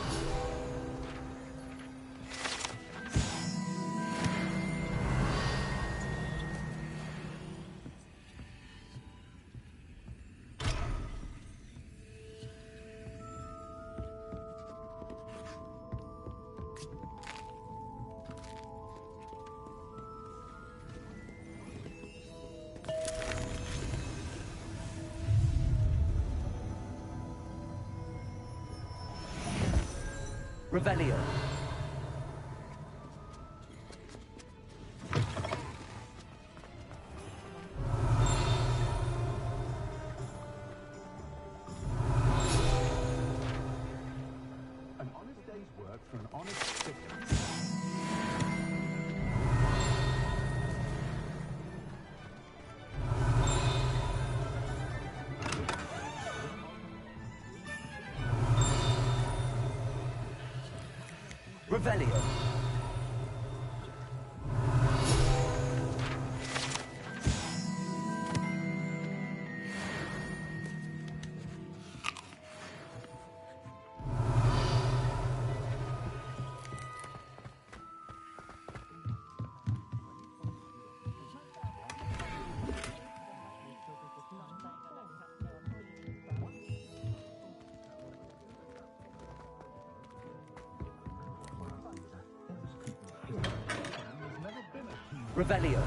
Revelio. An honest day's work for an honest stick. Revelio. Revelio.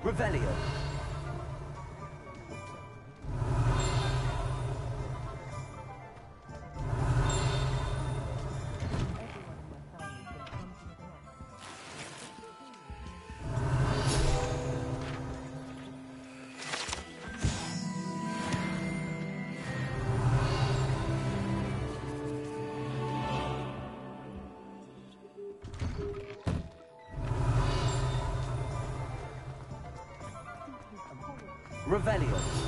Revelio. Revelio.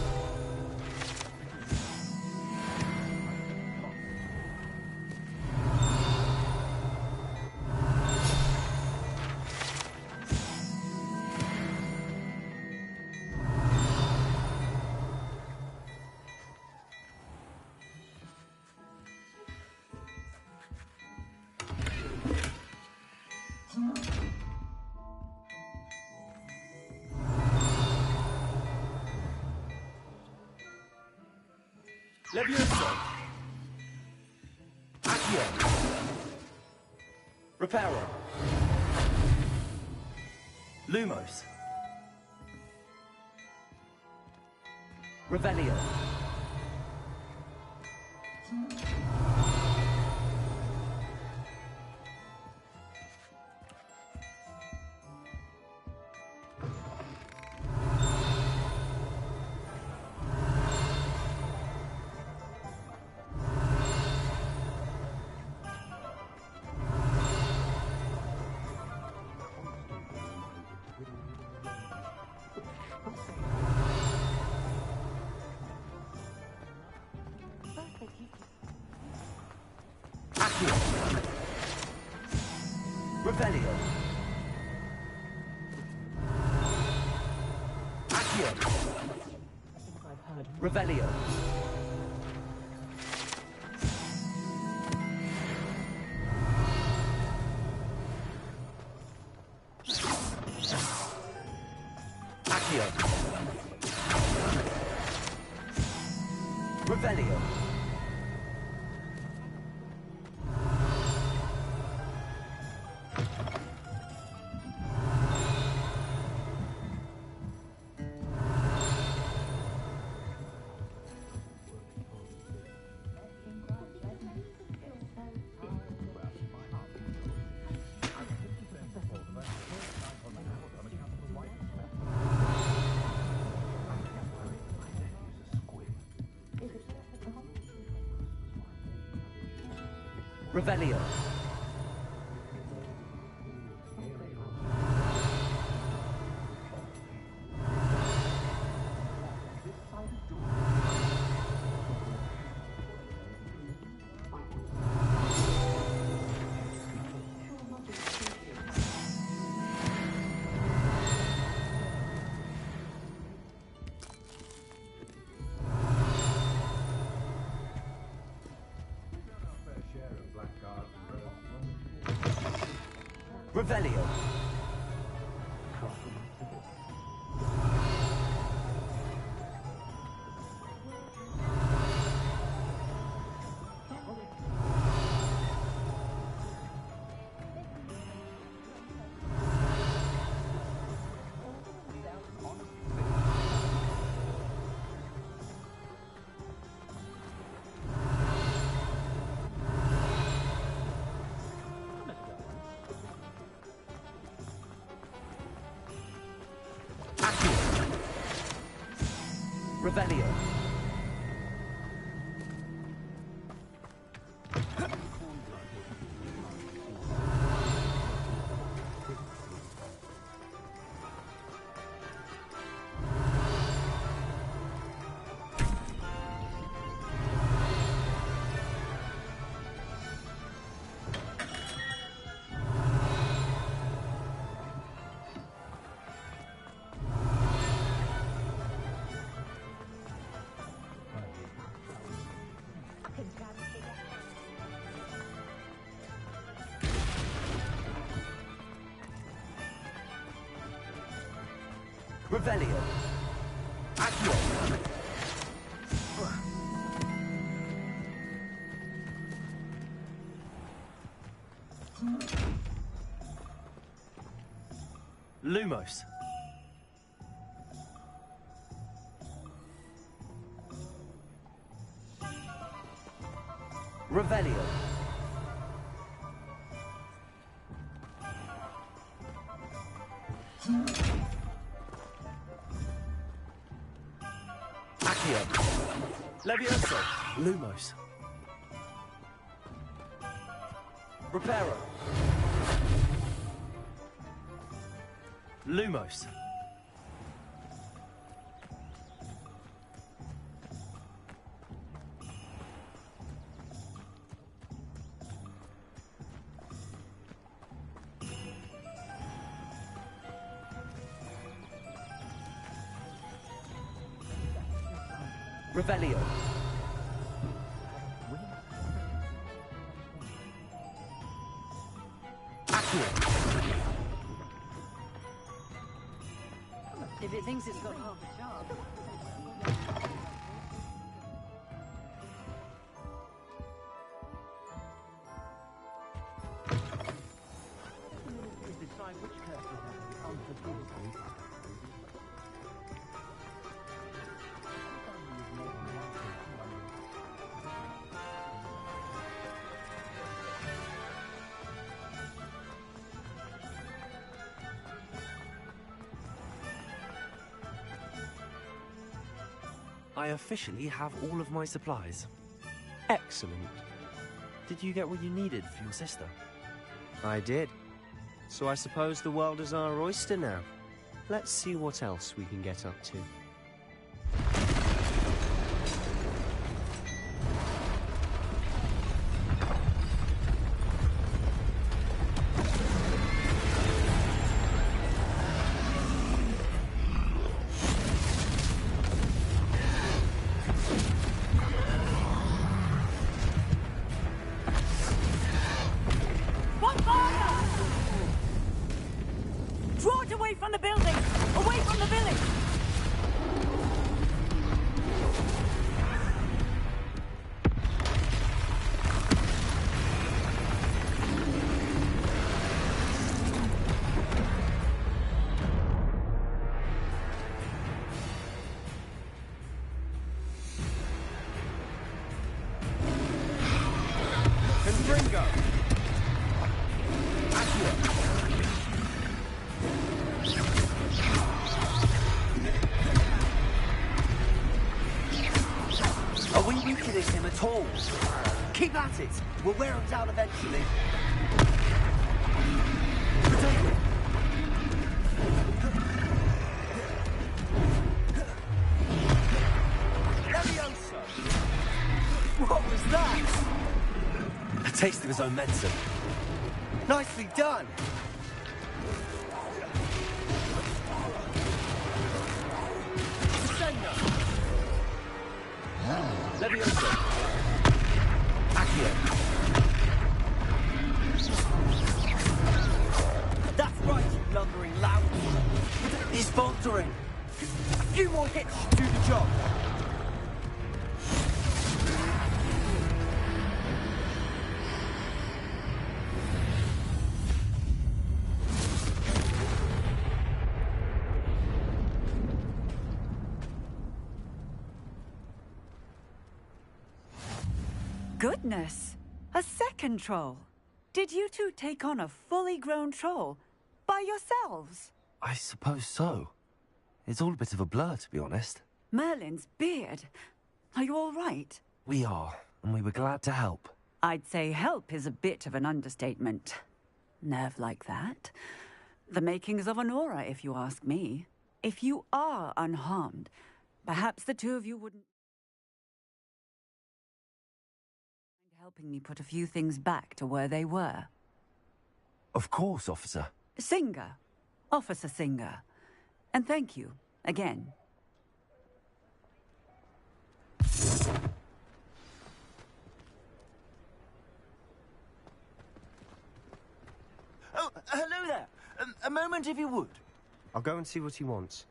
Levioso. Accio. Reparo. Lumos. Revelio. Revelio. Accio. Revelio. Accio. Revelio. Revelio. Revelio. Revelio. Revelio. Accio. Lumos. Revelio. Accio. Levioso. Lumos. Reparo. Lumos. Revelio. Accio. If it thinks it's got half a chance. I officially have all of my supplies. Excellent. Did you get what you needed for your sister? I did. So I suppose the world is our oyster now. Let's see what else we can get up to. Draw it away from the building! Away from the village! Confringo! Are we weakening him at all? Keep at it. We'll wear him down eventually. Levioso! What was that? A taste of his own medicine. Nicely done. Levioso. Accio. That's right, you blundering lout. He's faltering. A few more hits should do the job. Goodness! A second troll. Did you two take on a fully grown troll by yourselves? I suppose so. It's all a bit of a blur, to be honest. Merlin's beard. Are you all right? We are, and we were glad to help. I'd say help is a bit of an understatement. Nerve like that. The makings of an aura, if you ask me. If you are unharmed, perhaps the two of you wouldn't mind helping me put a few things back to where they were. Of course, officer. Singer. Officer Singer. And thank you, again. Oh, hello there. A moment, if you would. I'll go and see what he wants.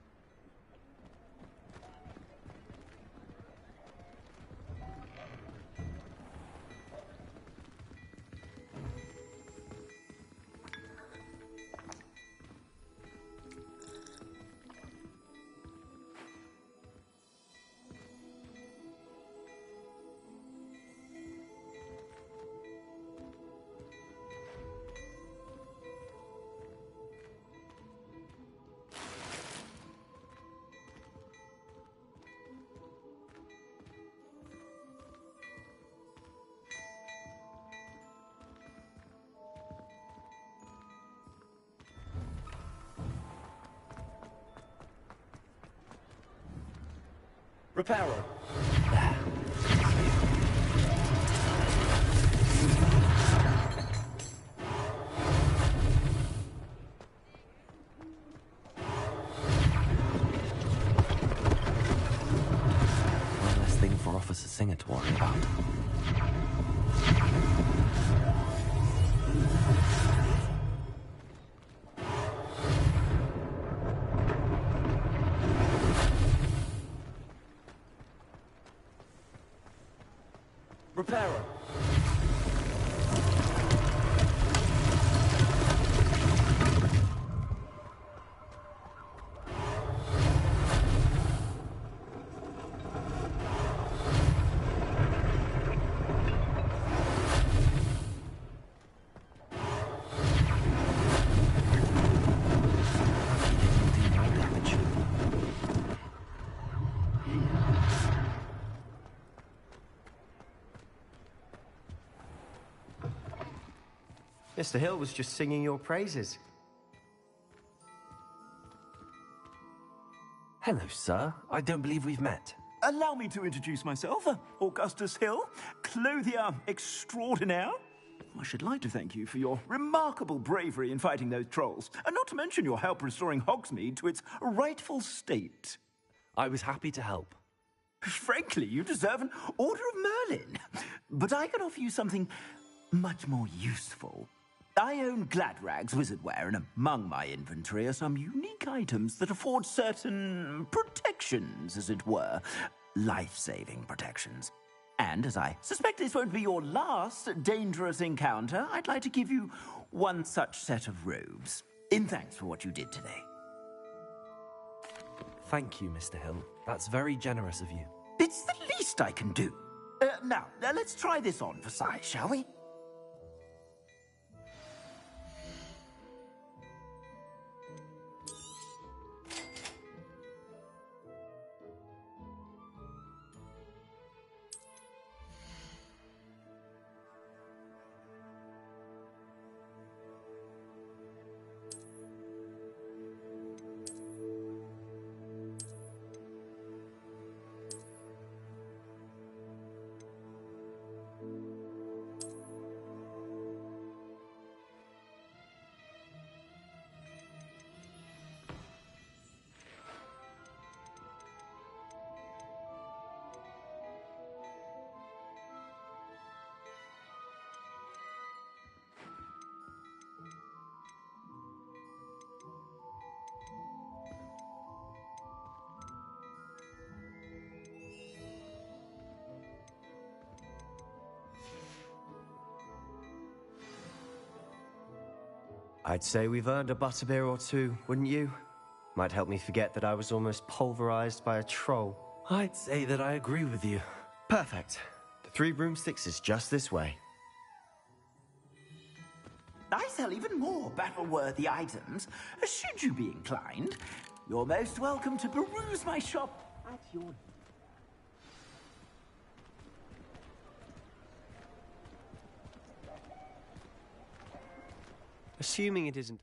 Reparo. One less thing for Officer Singer to worry about. Reparo. Mr. Hill was just singing your praises. Hello, sir. I don't believe we've met. Allow me to introduce myself, Augustus Hill, clothier extraordinaire. I should like to thank you for your remarkable bravery in fighting those trolls, and not to mention your help restoring Hogsmeade to its rightful state. I was happy to help. Frankly, you deserve an Order of Merlin. But I can offer you something much more useful. I own Gladrag's wizardware, and among my inventory are some unique items that afford certain protections, as it were. Life-saving protections. And as I suspect this won't be your last dangerous encounter, I'd like to give you one such set of robes, in thanks for what you did today. Thank you, Mr. Hill. That's very generous of you. It's the least I can do. Now, let's try this on for size, shall we? I'd say we've earned a butterbeer or two, wouldn't you? Might help me forget that I was almost pulverized by a troll. I'd say that I agree with you. Perfect. The 3 broomsticks is just this way. I sell even more battle-worthy items. Should you be inclined, you're most welcome to peruse my shop at your... Assuming it isn't...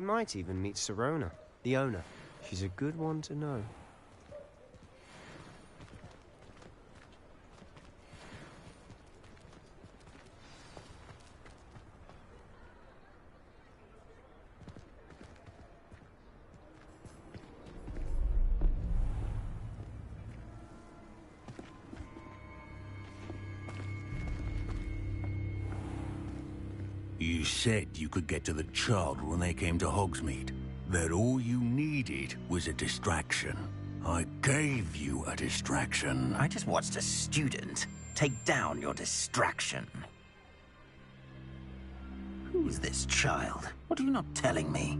Might even meet Sirona, the owner. She's a good one to know. You said you could get to the child when they came to Hogsmeade. That all you needed was a distraction. I gave you a distraction. I just watched a student take down your distraction. Who's this child? What are you not telling me?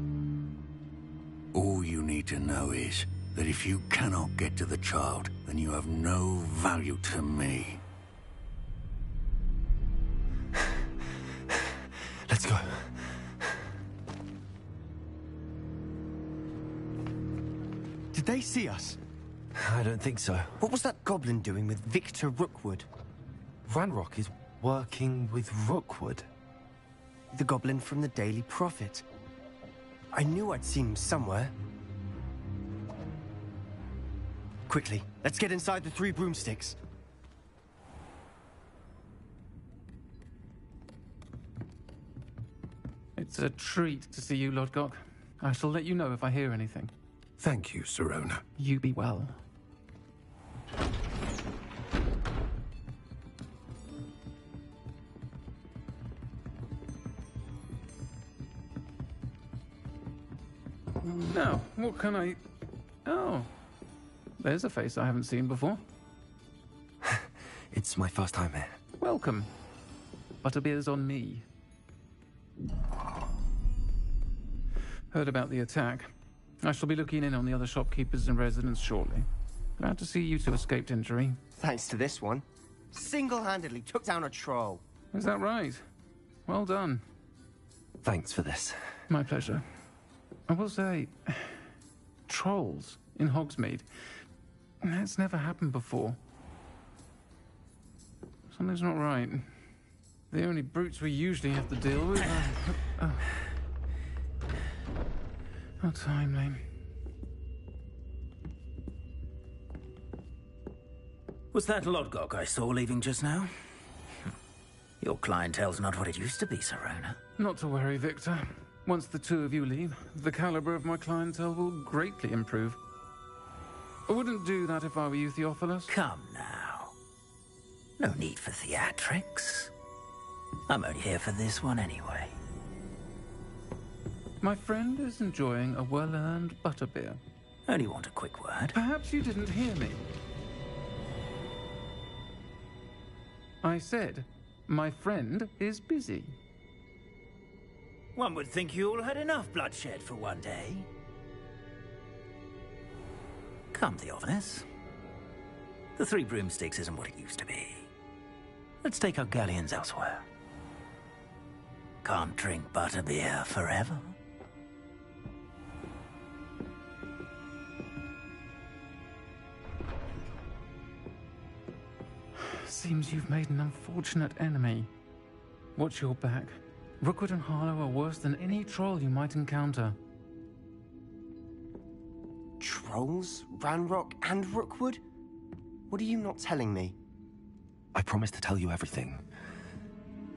All you need to know is that if you cannot get to the child, then you have no value to me. Let's go. Did they see us? I don't think so. What was that goblin doing with Victor Rookwood? Ranrock is working with Rookwood. The goblin from the Daily Prophet. I knew I'd seen him somewhere. Quickly, let's get inside the 3 broomsticks. It's a treat to see you, Lodgok. I shall let you know if I hear anything. Thank you, Sirona. You be well. Now, what can I... Oh, there's a face I haven't seen before. It's my first time here. Welcome. Butterbeer's on me. Heard about the attack. I shall be looking in on the other shopkeepers and residents shortly. Glad to see you two escaped injury. Thanks to this one. Single-handedly took down a troll. Is that right? Well done. Thanks for this. My pleasure. I will say, trolls in Hogsmeade. That's never happened before. Something's not right. The only brutes we usually have to deal with are... How timely. Was that Lodgok I saw leaving just now? Your clientele's not what it used to be, Sirona. Not to worry, Victor. Once the 2 of you leave, the caliber of my clientele will greatly improve. I wouldn't do that if I were you, Theophilus. Come now. No need for theatrics. I'm only here for this one anyway. My friend is enjoying a well-earned butterbeer. Only want a quick word. Perhaps you didn't hear me. I said, my friend is busy. One would think you all had enough bloodshed for one day. Come, Theophilus. The 3 broomsticks isn't what it used to be. Let's take our galleons elsewhere. Can't drink butterbeer forever. Seems you've made an unfortunate enemy. Watch your back. Rookwood and Harlow are worse than any troll you might encounter. Trolls? Ranrock and Rookwood? What are you not telling me? I promise to tell you everything,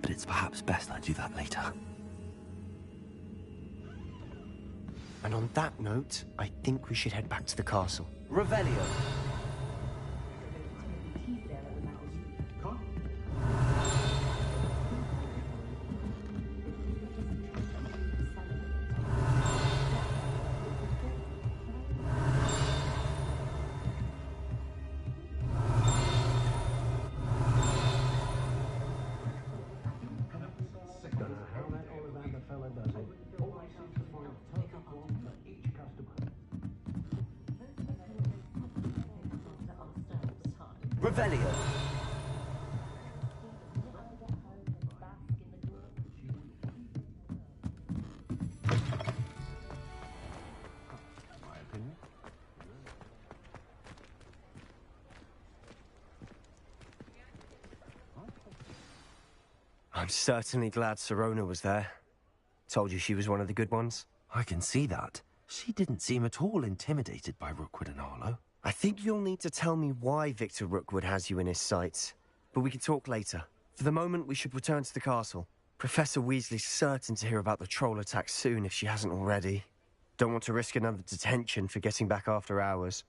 but it's perhaps best I do that later. And on that note, I think we should head back to the castle. Revelio. Revelio. I'm certainly glad Sirona was there. Told you she was one of the good ones. I can see that. She didn't seem at all intimidated by Rookwood and Arlo. I think you'll need to tell me why Victor Rookwood has you in his sights. But we can talk later. For the moment, we should return to the castle. Professor Weasley's certain to hear about the troll attack soon if she hasn't already. Don't want to risk another detention for getting back after hours.